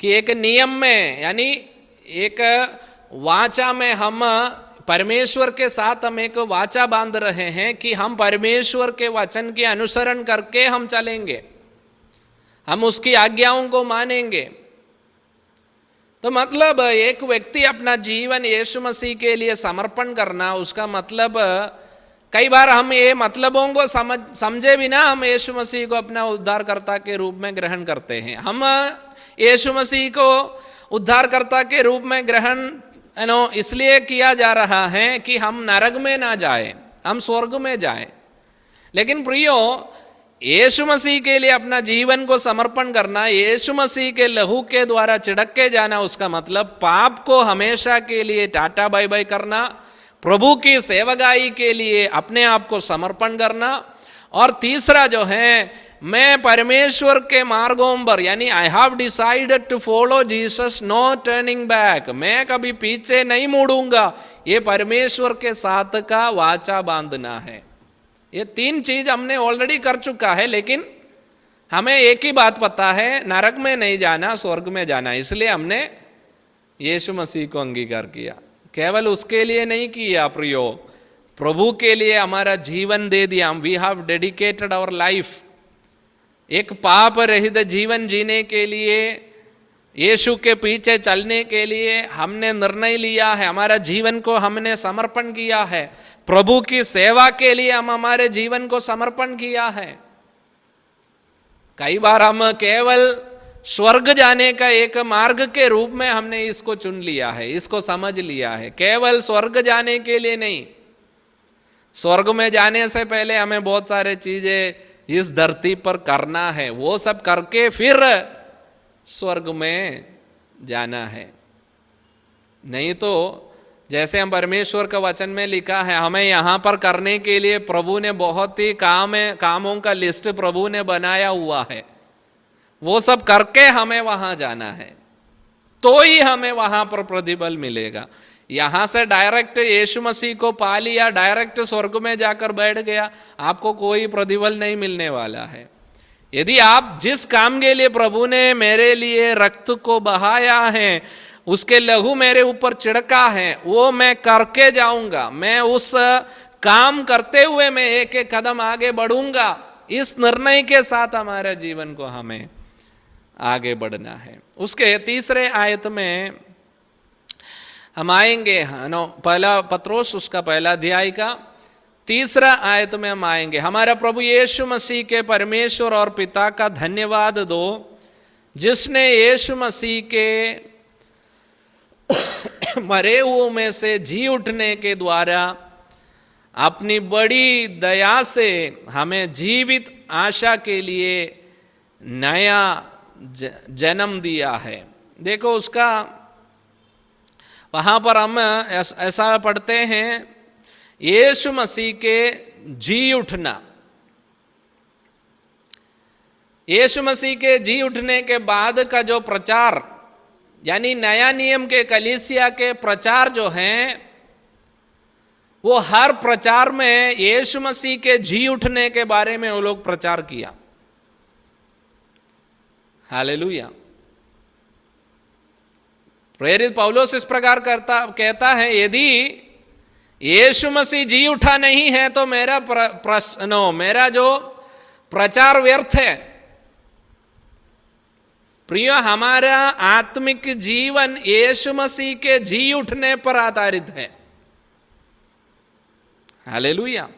कि एक नियम में, यानी एक वाचा में हम परमेश्वर के साथ हम एक वाचा बांध रहे हैं कि हम परमेश्वर के वचन के अनुसरण करके हम चलेंगे, हम उसकी आज्ञाओं को मानेंगे। तो मतलब एक व्यक्ति अपना जीवन यीशु मसीह के लिए समर्पण करना, उसका मतलब कई बार हम ये मतलबों को समझे बिना हम यीशु मसीह को अपना उद्धारकर्ता के रूप में ग्रहण करते हैं। हम यीशु मसीह को उद्धारकर्ता के रूप में ग्रहण इसलिए किया जा रहा है कि हम नरक में ना जाए, हम स्वर्ग में जाए। लेकिन प्रियो, यीशु मसीह के लिए अपना जीवन को समर्पण करना, यीशु मसीह के लहू के द्वारा छिड़क के जाना, उसका मतलब पाप को हमेशा के लिए टाटा बाय बाय करना, प्रभु की सेवकाई के लिए अपने आप को समर्पण करना। और तीसरा जो है, मैं परमेश्वर के मार्गों पर, यानी I have decided to follow Jesus, no turning back, मैं कभी पीछे नहीं मुड़ूंगा, ये परमेश्वर के साथ का वाचा बांधना है। ये तीन चीज हमने ऑलरेडी कर चुका है, लेकिन हमें एक ही बात पता है, नरक में नहीं जाना, स्वर्ग में जाना। इसलिए हमने यीशु मसीह को अंगीकार किया। केवल उसके लिए नहीं किया प्रियो, प्रभु के लिए हमारा जीवन दे दिया। We have dedicated our life, एक पाप रहित जीवन जीने के लिए, यीशु के पीछे चलने के लिए हमने निर्णय लिया है। हमारा जीवन को हमने समर्पण किया है, प्रभु की सेवा के लिए हम हमारे जीवन को समर्पण किया है। कई बार हम केवल स्वर्ग जाने का एक मार्ग के रूप में हमने इसको चुन लिया है, इसको समझ लिया है, केवल स्वर्ग जाने के लिए नहीं। स्वर्ग में जाने से पहले हमें बहुत सारे चीजें इस धरती पर करना है, वो सब करके फिर स्वर्ग में जाना है। नहीं तो जैसे हम परमेश्वर का वचन में लिखा है, हमें यहाँ पर करने के लिए प्रभु ने बहुत ही कामों का लिस्ट प्रभु ने बनाया हुआ है, वो सब करके हमें वहां जाना है, तो ही हमें वहां पर प्रतिफल मिलेगा। यहां से डायरेक्ट यीशु मसीह को पा लिया, डायरेक्ट स्वर्ग में जाकर बैठ गया, आपको कोई प्रतिफल नहीं मिलने वाला है। यदि आप जिस काम के लिए प्रभु ने मेरे लिए रक्त को बहाया है, उसके लहू मेरे ऊपर छिड़का है, वो मैं करके जाऊंगा, मैं उस काम करते हुए मैं एक एक कदम आगे बढ़ूंगा। इस निर्णय के साथ हमारे जीवन को हमें आगे बढ़ना है। उसके तीसरे आयत में हम आएंगे, पहला पत्रोस उसका पहला अध्याय का तीसरा आयत में हम आएंगे। हमारा प्रभु यीशु मसीह के परमेश्वर और पिता का धन्यवाद दो, जिसने यीशु मसीह के मरे हुओं में से जी उठने के द्वारा अपनी बड़ी दया से हमें जीवित आशा के लिए नया जन्म दिया है। देखो उसका वहाँ पर हम ऐसा पढ़ते हैं, यीशु मसीह के जी उठना। यीशु मसीह के जी उठने के बाद का जो प्रचार, यानी नया नियम के कलीसिया के प्रचार जो हैं, वो हर प्रचार में यीशु मसीह के जी उठने के बारे में वो लोग प्रचार किया। हालेलुया। प्रेरित पौलुस इस प्रकार कहता है, यदि यीशु मसीह जी उठा नहीं है तो मेरा जो प्रचार व्यर्थ है। प्रिय, हमारा आत्मिक जीवन यीशु मसीह के जी उठने पर आधारित है। हालेलुया।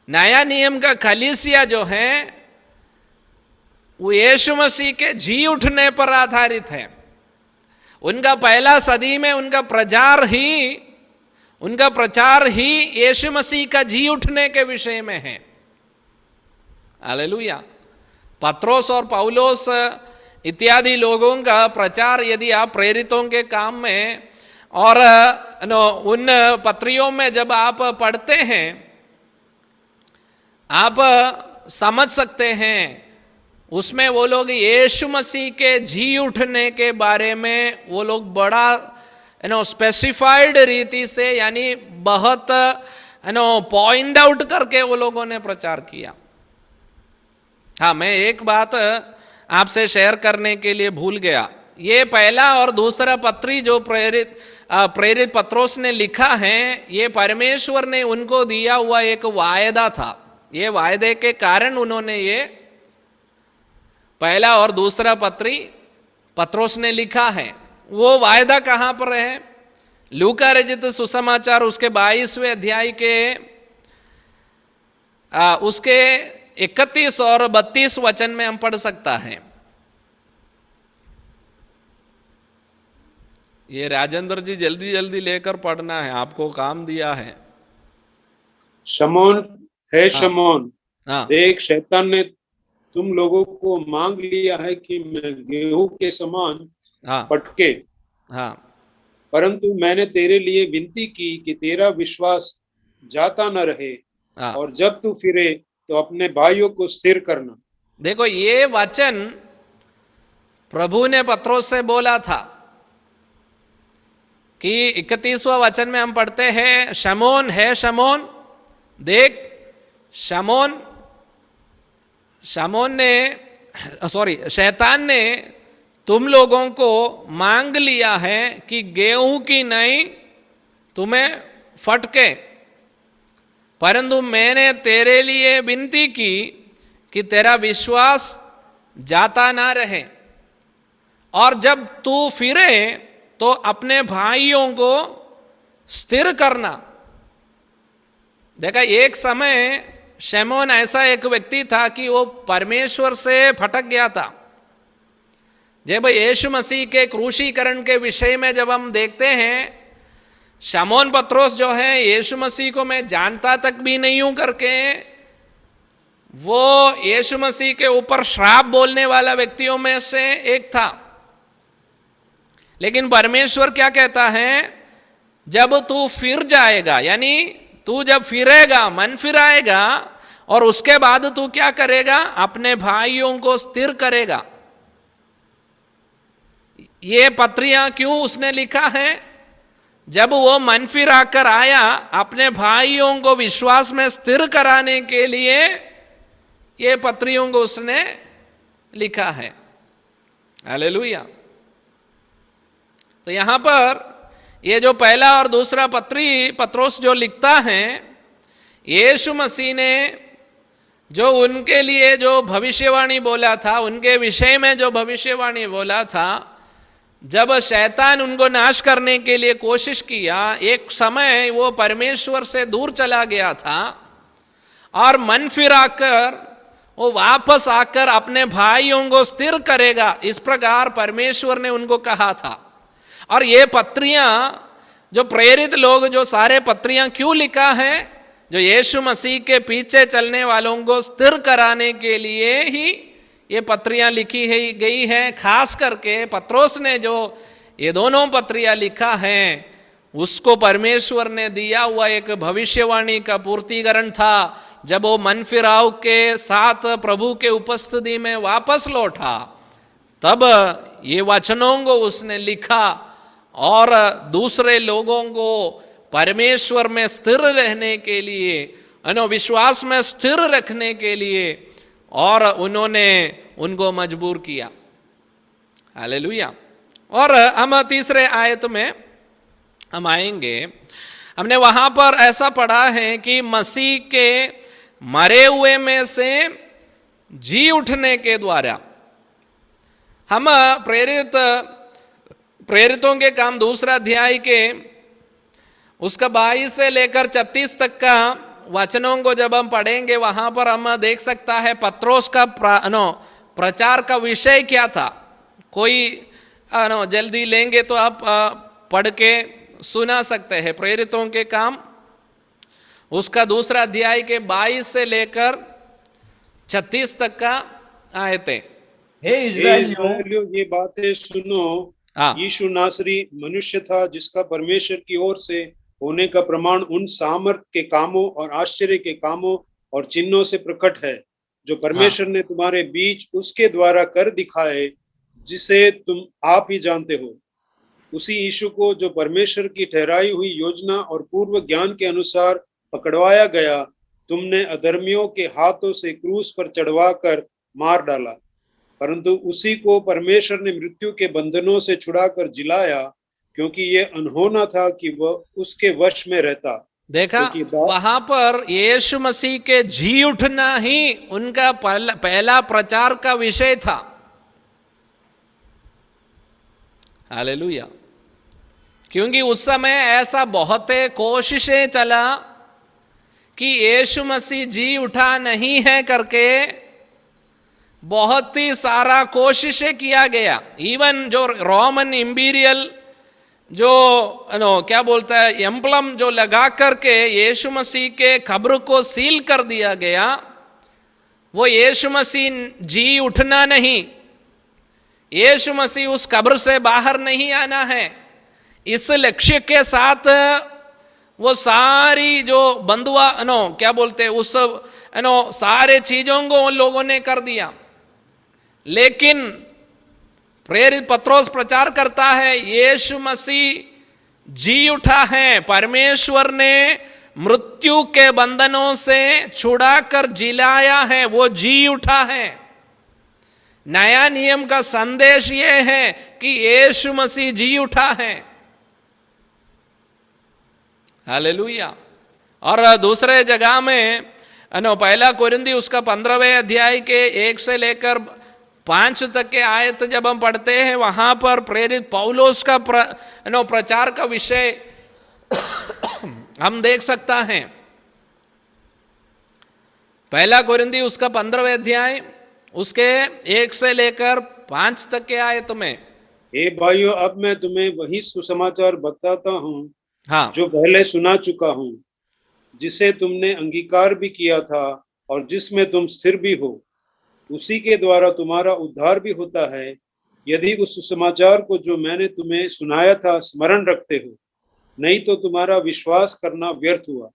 नया नियम का कलीसिया जो है वो यीशु मसीह के जी उठने पर आधारित है। उनका पहला सदी में उनका प्रचार ही यीशु मसीह का जी उठने के विषय में है। हालेलुया। पत्रोस और पौलोस इत्यादि लोगों का प्रचार यदि आप प्रेरितों के काम में और उन पत्रियों में जब आप पढ़ते हैं, आप समझ सकते हैं उसमें वो लोग यीशु मसीह के जी उठने के बारे में वो लोग बड़ा स्पेसिफाइड रीति से, यानी बहुत पॉइंट आउट करके वो लोगों ने प्रचार किया। हाँ, मैं एक बात आपसे शेयर करने के लिए भूल गया। ये पहला और दूसरा पत्री जो प्रेरित पत्रोस ने लिखा है, ये परमेश्वर ने उनको दिया हुआ एक वायदा था। ये वायदे के कारण उन्होंने ये पहला और दूसरा पत्रोस ने लिखा है। वो वायदा कहाँ पर है? लूका रचित सुसमाचार उसके 22वें अध्याय के उसके 31 और 32 वचन में हम पढ़ सकता है। ये राजेंद्र जी जल्दी जल्दी लेकर पढ़ना है, आपको काम दिया है। शमौन है हाँ शमौन, हाँ देख शैतान ने तुम लोगों को मांग लिया है कि मैं गेहूं के समान हाँ पटके, हाँ परंतु मैंने तेरे लिए विनती की कि तेरा विश्वास जाता न रहे, हाँ। और जब तू फिरे तो अपने भाइयों को स्थिर करना। देखो ये वचन प्रभु ने पत्रोस से बोला था कि 31वां वचन में हम पढ़ते हैं, शमौन है शमौन, देख शमौन शमौन ने शैतान ने तुम लोगों को मांग लिया है कि गेहूं की नहीं तुम्हें फटके, परंतु मैंने तेरे लिए विनती की कि तेरा विश्वास जाता ना रहे, और जब तू फिरे तो अपने भाइयों को स्थिर करना। देखा, एक समय शमौन ऐसा एक व्यक्ति था कि वो परमेश्वर से भटक गया था। जब यीशु मसीह के क्रूसीकरण के विषय में जब हम देखते हैं, शमौन पत्रोस जो है, यीशु मसीह को मैं जानता तक भी नहीं हूं करके वो यीशु मसीह के ऊपर श्राप बोलने वाला व्यक्तियों में से एक था। लेकिन परमेश्वर क्या कहता है, जब तू फिर जाएगा, यानी तू जब फिरेगा, मन फिराएगा, और उसके बाद तू क्या करेगा, अपने भाइयों को स्थिर करेगा। ये पत्रियां क्यों उसने लिखा है? जब वो मन फिरा कर आया, अपने भाइयों को विश्वास में स्थिर कराने के लिए ये पत्रियों को उसने लिखा है। हालेलुया। तो यहां पर ये जो पहला और दूसरा पत्रोस जो लिखता है, यीशु मसीह ने जो उनके लिए जो भविष्यवाणी बोला था, उनके विषय में जो भविष्यवाणी बोला था, जब शैतान उनको नाश करने के लिए कोशिश किया, एक समय वो परमेश्वर से दूर चला गया था और मन फिराकर वो वापस आकर अपने भाइयों को स्थिर करेगा, इस प्रकार परमेश्वर ने उनको कहा था। और ये पत्रियां जो प्रेरित लोग जो सारे पत्रियां क्यों लिखा है, जो यीशु मसीह के पीछे चलने वालों को स्थिर कराने के लिए ही ये पत्रियां लिखी है गई है। खास करके पत्रोस ने जो ये दोनों पत्रियां लिखा है, उसको परमेश्वर ने दिया हुआ एक भविष्यवाणी का पूर्तिकरण था। जब वो मन फिराव के साथ प्रभु के उपस्थिति में वापस लौटा, तब ये वचनों को उसने लिखा और दूसरे लोगों को परमेश्वर में स्थिर रहने के लिए, विश्वास में स्थिर रखने के लिए, और उन्होंने उनको मजबूर किया। हालेलुया। और हम तीसरे आयत में हम आएंगे। हमने वहां पर ऐसा पढ़ा है कि मसीह के मरे हुए में से जी उठने के द्वारा हम प्रेरितों के काम दूसरा अध्याय के उसका 22 से लेकर 36 तक का वचनों को जब हम पढ़ेंगे, वहां पर हम देख सकता है पत्रोस का प्रचार का विषय क्या था। कोई जल्दी लेंगे तो आप पढ़ के सुना सकते हैं। प्रेरितों के काम उसका दूसरा अध्याय के 22 से लेकर 36 तक का आयतें। हे इस्राएलियों, ये बातें सुनो। हाँ। यीशु नासरी मनुष्य था, जिसका परमेश्वर की ओर से होने का प्रमाण उन सामर्थ के कामों और आश्चर्य के कामों और चिन्हों से प्रकट है, जो परमेश्वर ने तुम्हारे बीच उसके द्वारा कर दिखाए, जिसे तुम आप ही जानते हो। उसी यीशु को जो परमेश्वर की ठहराई हुई योजना और पूर्व ज्ञान के अनुसार पकड़वाया गया, तुमने अधर्मियों के हाथों से क्रूस पर चढ़वा कर मार डाला, परंतु उसी को परमेश्वर ने मृत्यु के बंधनों से छुड़ाकर जिलाया, क्योंकि ये अनहोना था कि वह उसके वश में रहता। देखा, वहां पर यीशु मसीह के जी उठना ही उनका पहला प्रचार का विषय था। हालेलुया। क्योंकि उस समय ऐसा बहुत कोशिशें चला कि यीशु मसीह जी उठा नहीं है करके बहुत ही सारा कोशिशें किया गया। इवन जो रोमन इंपीरियल जो क्या बोलता है, एम्पलम जो लगा करके यीशु मसीह के कब्र को सील कर दिया गया, वो यीशु मसीह जी उठना नहीं, यीशु मसीह उस कब्र से बाहर नहीं आना है। इस लक्ष्य के साथ वो सारी जो बंधुआ क्या बोलते हैं उस सारे चीजों को उन लोगों ने कर दिया। लेकिन प्रेरित पत्रोस प्रचार करता है यीशु मसीह जी उठा है, परमेश्वर ने मृत्यु के बंधनों से छुड़ाकर जिलाया है, वो जी उठा है। नया नियम का संदेश ये है कि यीशु मसीह जी उठा है। हालेलुया। और दूसरे जगह में पहला कोरिन्थी उसका 15वें अध्याय के 1 से लेकर 5 तक के आयत जब हम पढ़ते हैं, वहां पर प्रेरित पौलुस का प्रचार का विषय हम देख सकता हैं। पहला कोरिन्थी उसका 15वें अध्याय उसके 1 से लेकर 5 तक के आयत में, हे भाइयों, अब मैं तुम्हें वही सुसमाचार बताता हूँ हाँ, जो पहले सुना चुका हूँ, जिसे तुमने अंगीकार भी किया था और जिसमें तुम स्थिर भी हो। उसी के द्वारा तुम्हारा उद्धार भी होता है, यदि उस सुसमाचार को जो मैंने तुम्हें सुनाया था स्मरण रखते हो, नहीं तो तुम्हारा विश्वास करना व्यर्थ हुआ।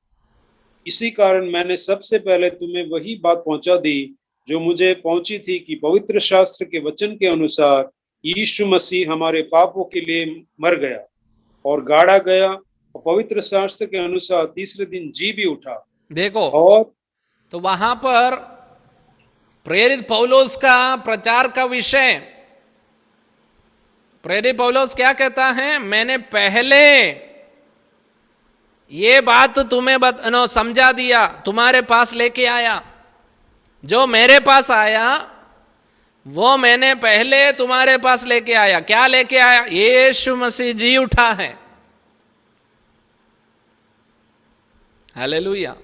इसी कारण मैंने सबसे पहले तुम्हें वही बात पहुंचा दी जो मुझे पहुंची थी, कि पवित्र शास्त्र के वचन के अनुसार यीशु मसीह हमारे पापों के लिए मर गया और गाड़ा गया, और पवित्र शास्त्र के अनुसार तीसरे दिन जी भी उठा। देखो, और तो वहां पर प्रेरित पौलुस का प्रचार का विषय, प्रेरित पौलुस क्या कहता है, मैंने पहले ये बात तुम्हें समझा दिया, तुम्हारे पास लेके आया, जो मेरे पास आया वो मैंने पहले तुम्हारे पास लेके आया। क्या लेके आया? यीशु मसीह जी उठा है। हालेलुया।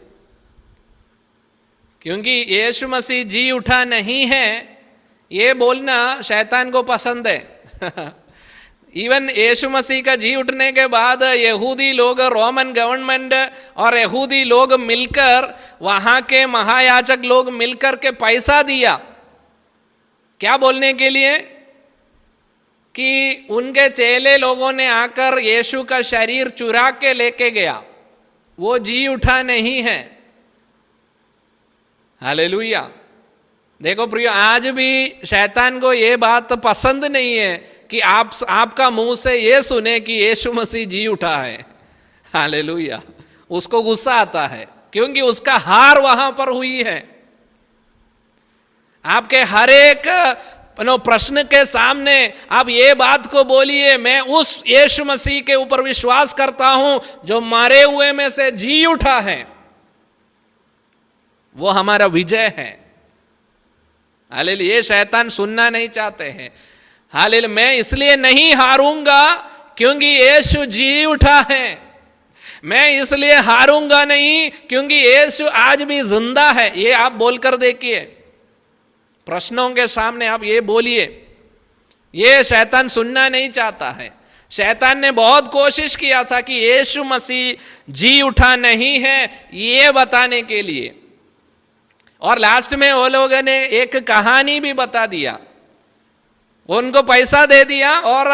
क्योंकि यीशु मसीह जी उठा नहीं है ये बोलना शैतान को पसंद है। इवन यीशु मसीह का जी उठने के बाद यहूदी लोग, रोमन गवर्नमेंट और यहूदी लोग मिलकर, वहां के महायाजक लोग मिलकर के पैसा दिया, क्या बोलने के लिए? कि उनके चेले लोगों ने आकर यीशु का शरीर चुरा के लेके गया, वो जी उठा नहीं है। हालेलुया। देखो प्रियो, आज भी शैतान को ये बात पसंद नहीं है कि आपका मुंह से ये सुने कि यीशु मसीह जी उठा है। हालेलुया। उसको गुस्सा आता है, क्योंकि उसका हार वहां पर हुई है। आपके हर एक प्रश्न के सामने आप ये बात को बोलिए, मैं उस यीशु मसीह के ऊपर विश्वास करता हूं जो मरे हुए में से जी उठा है, वो हमारा विजय है। हालेलुया। ये शैतान सुनना नहीं चाहते हैं। हालेलुया। मैं इसलिए नहीं हारूंगा क्योंकि यीशु जी उठा है। मैं इसलिए हारूंगा नहीं क्योंकि यीशु आज भी जिंदा है। ये आप बोलकर देखिए, प्रश्नों के सामने आप ये बोलिए। ये शैतान सुनना नहीं चाहता है। शैतान ने बहुत कोशिश किया था कि यीशु मसीह जी उठा नहीं है ये बताने के लिए, और लास्ट में वो लोगों ने एक कहानी भी बता दिया, उनको पैसा दे दिया और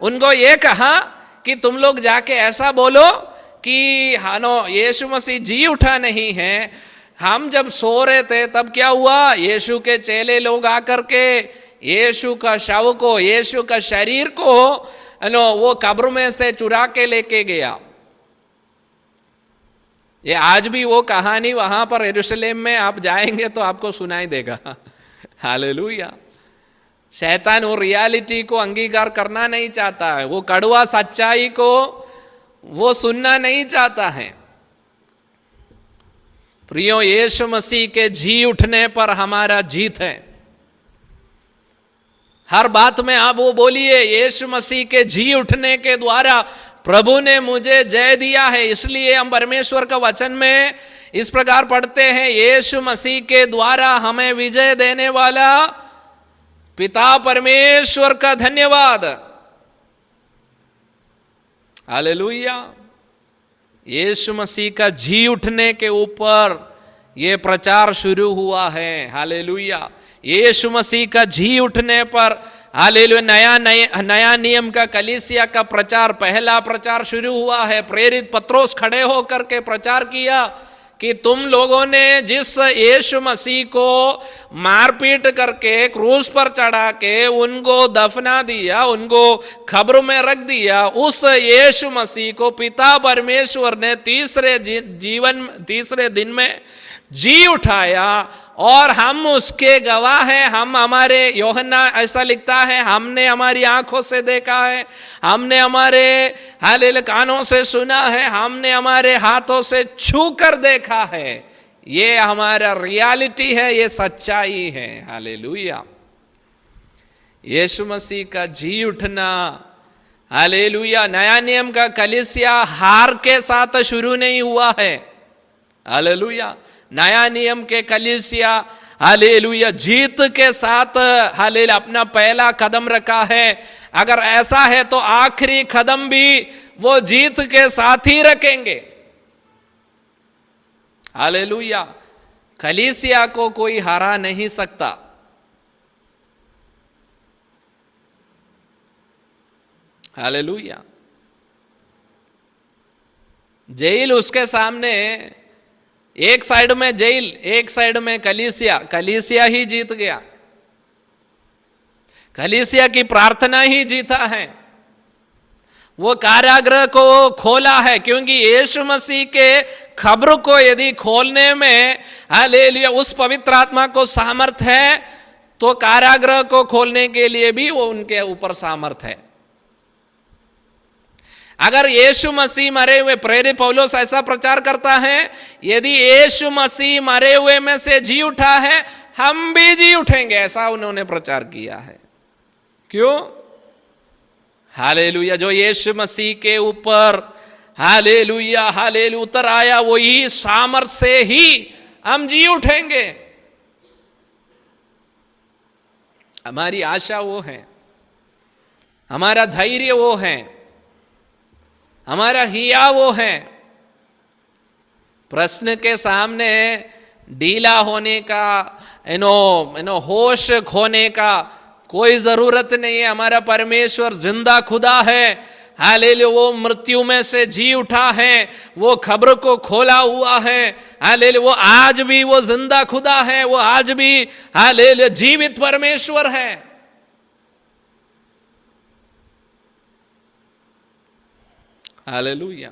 उनको ये कहा कि तुम लोग जाके ऐसा बोलो कि यीशु मसीह जी उठा नहीं है। हम जब सो रहे थे तब क्या हुआ, यीशु के चेले लोग आकर के यीशु का शव को, यीशु का शरीर को वो कब्र में से चुरा के लेके गया। ये आज भी वो कहानी वहां पर यरूशलेम में आप जाएंगे तो आपको सुनाई देगा। हालेलुया। शैतान वो रियलिटी को अंगीकार करना नहीं चाहता है, वो कड़वा सच्चाई को वो सुनना नहीं चाहता है। प्रियो, यीशु मसीह के जी उठने पर हमारा जीत है। हर बात में आप वो बोलिए, यीशु मसीह के जी उठने के द्वारा प्रभु ने मुझे जय दिया है। इसलिए हम परमेश्वर का वचन में इस प्रकार पढ़ते हैं, यीशु मसीह के द्वारा हमें विजय देने वाला पिता परमेश्वर का धन्यवाद। हालेलुया। यीशु मसीह का जी उठने के ऊपर ये प्रचार शुरू हुआ है। हालेलुया। यीशु मसीह का जी उठने पर हालेलुया नया नियम का कलीसिया का प्रचार, पहला प्रचार शुरू हुआ है। प्रेरित पत्रोस खड़े होकर के प्रचार किया कि तुम लोगों ने जिस यीशु मसीह को मारपीट करके क्रूस पर चढ़ा के उनको दफना दिया, उनको खबर में रख दिया, उस यीशु मसीह को पिता परमेश्वर ने तीसरे दिन में जी उठाया और हम उसके गवाह हैं। हम हमारे यूहन्ना ऐसा लिखता है, हमने हमारी आंखों से देखा है, हमने हमारे हालेलुया कानों से सुना है, हमने हमारे हाथों से छू कर देखा है। ये हमारा रियलिटी है, ये सच्चाई है। हालेलुया। यीशु मसीह का जी उठना, हालेलुया। नया नियम का कलीसिया हार के साथ शुरू नहीं हुआ है। हालेलुया। नया नियम के कलीसिया हालेलुया जीत के साथ हालेलुया अपना पहला कदम रखा है। अगर ऐसा है तो आखिरी कदम भी वो जीत के साथ ही रखेंगे। हालेलुया। कलीसिया को कोई हरा नहीं सकता। हालेलुया। जेल उसके सामने, एक साइड में जेल, एक साइड में कलीसिया, कलीसिया ही जीत गया। कलीसिया की प्रार्थना ही जीता है। वो कारागृह को खोला है, क्योंकि यीशु मसीह के खबर को यदि खोलने में हालेलुया उस पवित्र आत्मा को सामर्थ है, तो कारागृह को खोलने के लिए भी वो उनके ऊपर सामर्थ है। अगर यीशु मसीह मरे हुए, प्रेरित पौलुस ऐसा प्रचार करता है, यदि यीशु मसीह मरे हुए में से जी उठा है, हम भी जी उठेंगे, ऐसा उन्होंने प्रचार किया है। क्यों? हालेलुया। जो यीशु मसीह के ऊपर हालेलुया हालेलुया उतर आया, वही सामर्थ्य से ही हम जी उठेंगे। हमारी आशा वो है, हमारा धैर्य वो है, हमारा हिया वो है। प्रश्न के सामने ढीला होने का, होश खोने का कोई जरूरत नहीं है। हमारा परमेश्वर जिंदा खुदा है। हालेलुया। वो मृत्यु में से जी उठा है, वो खबर को खोला हुआ है। हालेलुया। वो आज भी वो जिंदा खुदा है, वो आज भी हालेलुया जीवित परमेश्वर है। हालेलुया।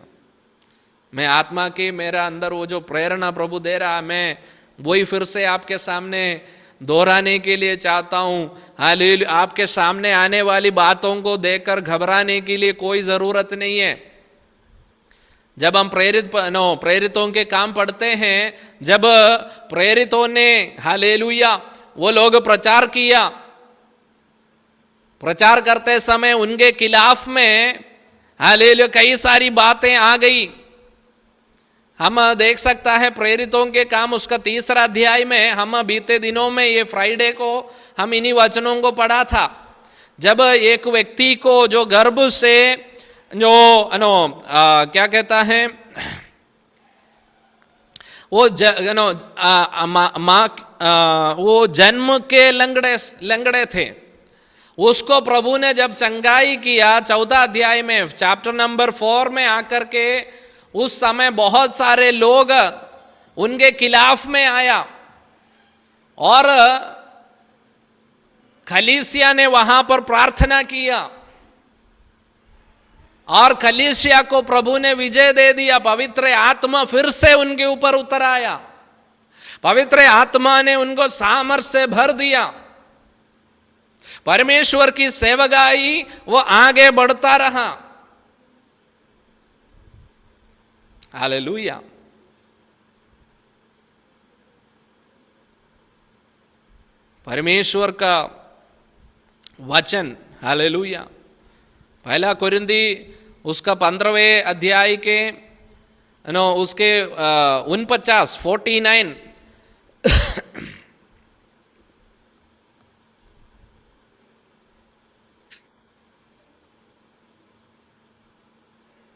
मैं आत्मा के, मेरा अंदर वो जो प्रेरणा प्रभु दे रहा है, मैं वही फिर से आपके सामने दोहराने के लिए चाहता हूं। हालेलुया। आपके सामने आने वाली बातों को देखकर घबराने के लिए कोई जरूरत नहीं है। जब हम प्रेरितों के काम पढ़ते हैं, जब प्रेरितों ने हालेलुया वो लोग प्रचार किया, प्रचार करते समय उनके खिलाफ में हालेलुया कई सारी बातें आ गई। हम देख सकता है प्रेरितों के काम उसका 3 अध्याय में, हम बीते दिनों में ये फ्राइडे को हम इन्हीं वचनों को पढ़ा था। जब एक व्यक्ति को जो गर्भ से जो क्या कहता है, वो वो जन्म के लंगड़े थे, उसको प्रभु ने जब चंगाई किया 14 अध्याय में, चैप्टर नंबर 4 में आकर के, उस समय बहुत सारे लोग उनके खिलाफ में आया और कलीसिया ने वहां पर प्रार्थना किया और कलीसिया को प्रभु ने विजय दे दिया। पवित्र आत्मा फिर से उनके ऊपर उतर आया, पवित्र आत्मा ने उनको सामर्थ्य से भर दिया। परमेश्वर की सेवकाई वो आगे बढ़ता रहा। हालेलुया। परमेश्वर का वचन, हालेलुया, 1 कोरिन्थी उसका 15वें अध्याय के उसके 49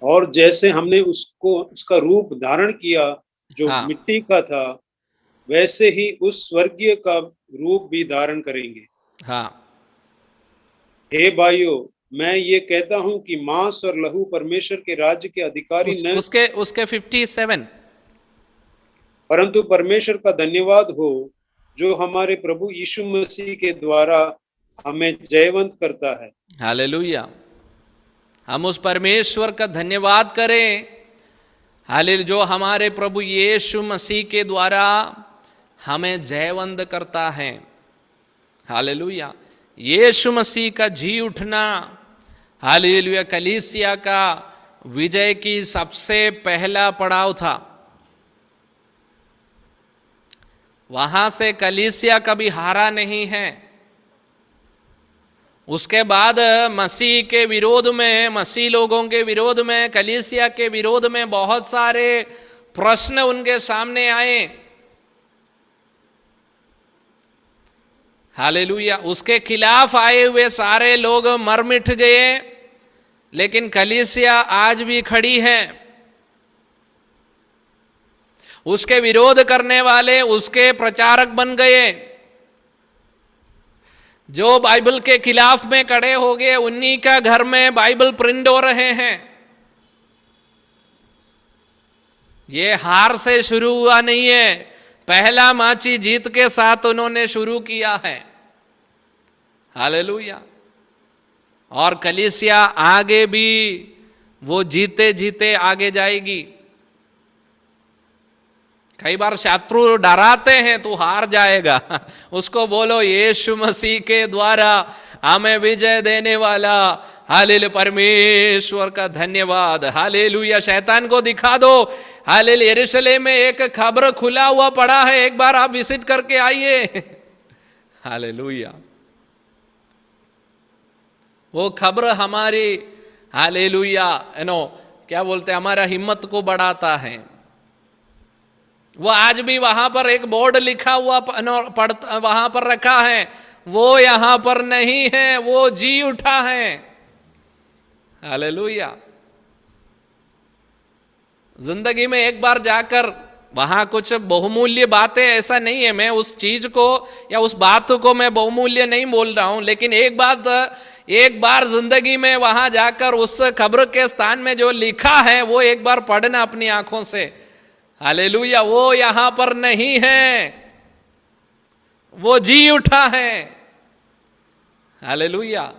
और जैसे हमने उसका रूप धारण किया जो हाँ। मिट्टी का था, वैसे ही उस स्वर्गीय का रूप भी धारण करेंगे। हाँ। हे भाइयों, मैं ये कहता हूं कि मांस और लहू परमेश्वर के राज्य के अधिकारी न, उसके 57। परंतु परमेश्वर का धन्यवाद हो जो हमारे प्रभु यीशु मसीह के द्वारा हमें जयवंत करता है। हालेलुया। हम उस परमेश्वर का धन्यवाद करें, हालेलुया, जो हमारे प्रभु यीशु मसीह के द्वारा हमें जयवंत करता है। हालेलुया। यीशु मसीह का जी उठना, हालेलुया, कलीसिया का विजय की सबसे पहला पड़ाव था। वहां से कलीसिया कभी हारा नहीं है। उसके बाद मसीह के विरोध में, मसीह लोगों के विरोध में, कलीसिया के विरोध में बहुत सारे प्रश्न उनके सामने आए। हालेलुया। उसके खिलाफ आए हुए सारे लोग मर मिट गए, लेकिन कलीसिया आज भी खड़ी है। उसके विरोध करने वाले उसके प्रचारक बन गए। जो बाइबल के खिलाफ में खड़े हो गए, उन्हीं का घर में बाइबल प्रिंट हो रहे हैं। ये हार से शुरू हुआ नहीं है, पहला माची जीत के साथ उन्होंने शुरू किया है। हालेलुया। और कलीसिया आगे भी वो जीते जीते आगे जाएगी। कई बार शत्रु डराते हैं तू हार जाएगा, उसको बोलो यीशु मसीह के द्वारा हमें विजय देने वाला हालेलुया परमेश्वर का धन्यवाद। हालेलुया। शैतान को दिखा दो, हालेलुया, यरूशलेम में एक खबर खुला हुआ पड़ा है, एक बार आप विजिट करके आइए। हालेलुया। वो खबर हमारी, हालेलुया, क्या बोलते हैं, हमारा हिम्मत को बढ़ाता है। वो आज भी वहां पर एक बोर्ड लिखा हुआ पड़ता वहां पर रखा है, वो यहां पर नहीं है, वो जी उठा है। हालेलुया। जिंदगी में एक बार जाकर वहां कुछ बहुमूल्य बातें, ऐसा नहीं है मैं उस चीज को या उस बात को मैं बहुमूल्य नहीं बोल रहा हूं, लेकिन एक बार जिंदगी में वहां जाकर उस खबर के स्थान में जो लिखा है वो एक बार पढ़ना अपनी आंखों से। हालेलुया। वो यहां पर नहीं है, वो जी उठा है। हालेलुया।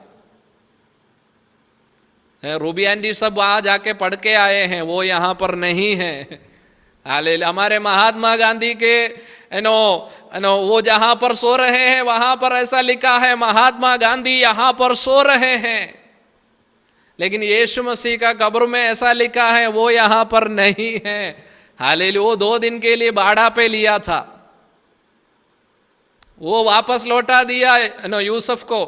रूबी एंडी सब वहां जाके पढ़ के आए हैं, वो यहां पर नहीं है। हालेलुया। हमारे महात्मा गांधी के वो जहां पर सो रहे हैं वहां पर ऐसा लिखा है, महात्मा गांधी यहां पर सो रहे हैं, लेकिन यीशु मसीह का कब्र में ऐसा लिखा है वो यहां पर नहीं है। हालेलुया। वो 2 दिन के लिए बाड़ा पे लिया था, वो वापस लौटा दिया यूसुफ को,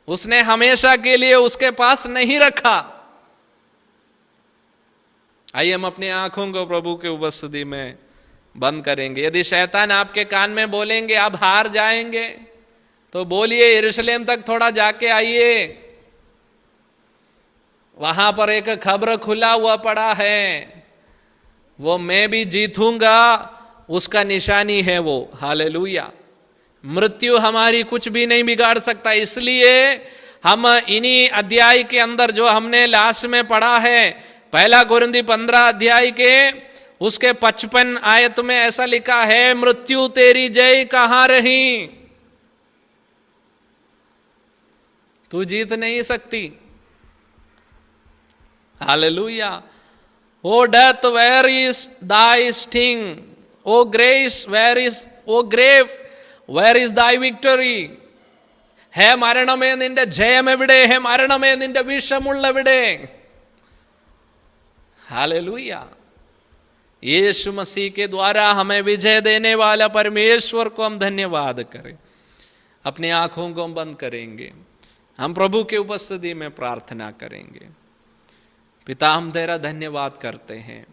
उसने हमेशा के लिए उसके पास नहीं रखा। आइए हम अपनी आंखों को प्रभु के उपस्थिति में बंद करेंगे। यदि शैतान आपके कान में बोलेंगे आप हार जाएंगे, तो बोलिए यरूशलेम तक थोड़ा जाके आइए, वहां पर एक खबर खुला हुआ पड़ा है, वो मैं भी जीतूंगा, उसका निशानी है वो। हालेलुया। मृत्यु हमारी कुछ भी नहीं बिगाड़ सकता। इसलिए हम इन्हीं अध्याय के अंदर जो हमने लास्ट में पढ़ा है, 1 कोरिन्थी 15 अध्याय के उसके 55 आयत में ऐसा लिखा है, मृत्यु तेरी जय कहां रही, तू जीत नहीं सकती। Hallelujah. O death, where is thy sting? O grace, grave, where is thy victory? ഹേ മരണമേ നിന്റെ ജയം എവിടെ? ഹേ മരണമേ നിന്റെ വിഷമുള്ളവിടെ? हालेलुया। यीशु मसीह के द्वारा हमें विजय देने वाला परमेश्वर को हम धन्यवाद करें। अपनी आंखों को हम बंद करेंगे, हम प्रभु के उपस्थिति में प्रार्थना करेंगे। पिता, हम तेरा धन्यवाद करते हैं।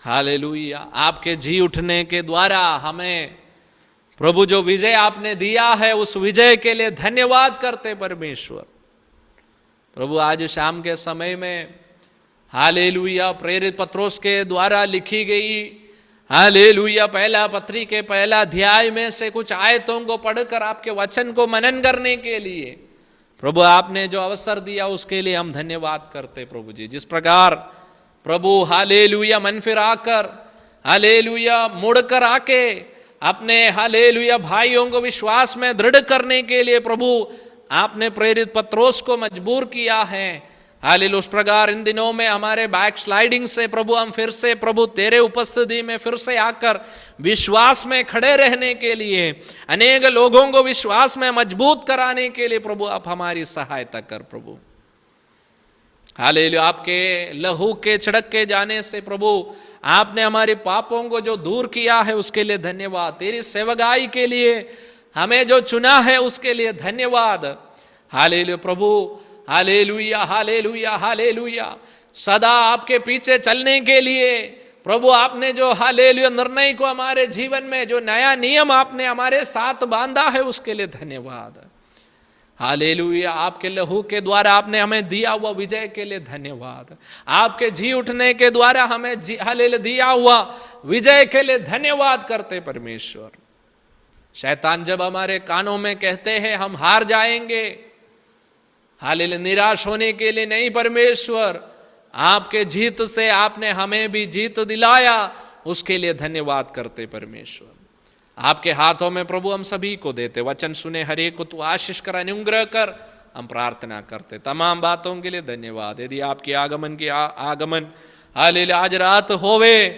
हालेलुया। आपके जी उठने के द्वारा हमें प्रभु जो विजय आपने दिया है, उस विजय के लिए धन्यवाद करते परमेश्वर। प्रभु आज शाम के समय में हालेलुया प्रेरित पत्रोस के द्वारा लिखी गई हालेलुया पहला पत्री के पहला अध्याय में से कुछ आयतों को पढ़कर आपके वचन को मनन करने के लिए प्रभु आपने जो अवसर दिया उसके लिए हम धन्यवाद करते प्रभु जी। जिस प्रकार प्रभु हालेलुया मन फिर आकर हालेलुया मुड़कर आके अपने हालेलुया भाइयों को विश्वास में दृढ़ करने के लिए प्रभु आपने प्रेरित पत्रोस को मजबूर किया है हालेलुया, उस प्रकार इन दिनों में हमारे बैक स्लाइडिंग से प्रभु हम फिर से प्रभु तेरे उपस्थिति में फिर से आकर विश्वास में खड़े रहने के लिए अनेक लोगों को विश्वास में मजबूत कराने के लिए प्रभु आप हमारी सहायता कर प्रभु। हालेलुया, आपके लहू के छिड़क के जाने से प्रभु आपने हमारे पापों को जो दूर किया है उसके लिए धन्यवाद। तेरी सेवकाई के लिए हमें जो चुना है उसके लिए धन्यवाद। हालेलुया प्रभु, हालेलुया हालेलुया हालेलुया। सदा आपके पीछे चलने के लिए प्रभु आपने जो हालेलुया निर्णय को हमारे जीवन में जो नया नियम आपने हमारे साथ बांधा है उसके लिए धन्यवाद। हालेलुया, आपके लहू के द्वारा आपने हमें दिया हुआ विजय के लिए धन्यवाद। आपके जी उठने के द्वारा हमें हालेलुया दिया हुआ विजय के लिए धन्यवाद करते परमेश्वर। शैतान जब हमारे कानों में कहते हैं हम हार जाएंगे, हालेलुया निराश होने के लिए नहीं परमेश्वर, आपके जीत से आपने हमें भी जीत दिलाया उसके लिए धन्यवाद करते परमेश्वर। आपके हाथों में प्रभु हम सभी को देते, वचन सुने हर एक को तू आशीष कर अनुग्रह कर, हम प्रार्थना करते। तमाम बातों के लिए धन्यवाद। यदि आपके आगमन हालेलुया आज रात होवे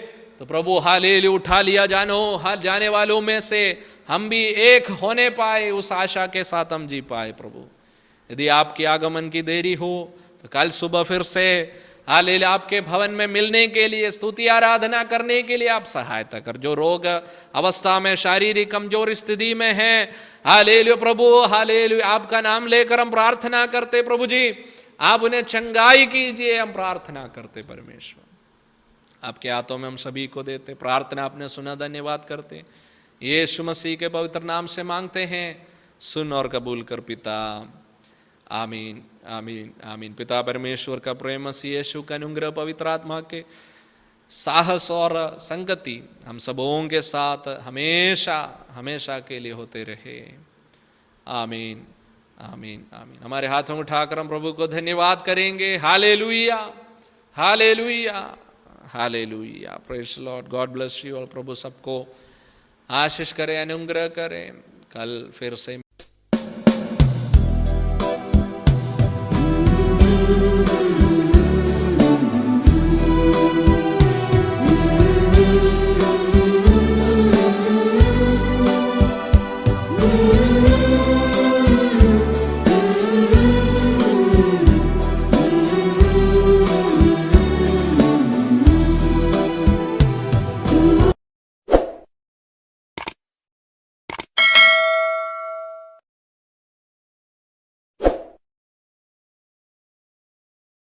तो प्रभु हालेलुया उठा लिया जाने वालों में से हम भी एक होने पाए, उस आशा के साथ हम जी पाए प्रभु। यदि आपके आगमन की देरी हो तो कल सुबह फिर से हालेलुया आपके भवन में मिलने के लिए स्तुति आराधना करने के लिए आप सहायता कर। जो रोग अवस्था में शारीरिक कमजोर स्थिति में है हालेलुया प्रभु, हालेलुया आपका नाम लेकर हम प्रार्थना करते प्रभु जी, आप उन्हें चंगाई कीजिए, हम प्रार्थना करते परमेश्वर। आपके हाथों में हम सभी को देते, प्रार्थना आपने सुना धन्यवाद करते। यीशु मसीह के पवित्र नाम से मांगते हैं, सुन और कबूल कर पिता, आमीन आमीन आमीन। पिता परमेश्वर का प्रेम, मसीह यीशु का अनुग्रह, पवित्र आत्मा के साहस और संगति हम सबों के साथ हमेशा हमेशा के लिए होते रहे। आमीन आमीन आमीन। हमारे हाथों में उठाकर हम प्रभु को धन्यवाद करेंगे। Hallelujah hallelujah hallelujah. Praise the Lord, God bless you. और प्रभु सबको आशीष करे, अनुग्रह करे। कल फिर से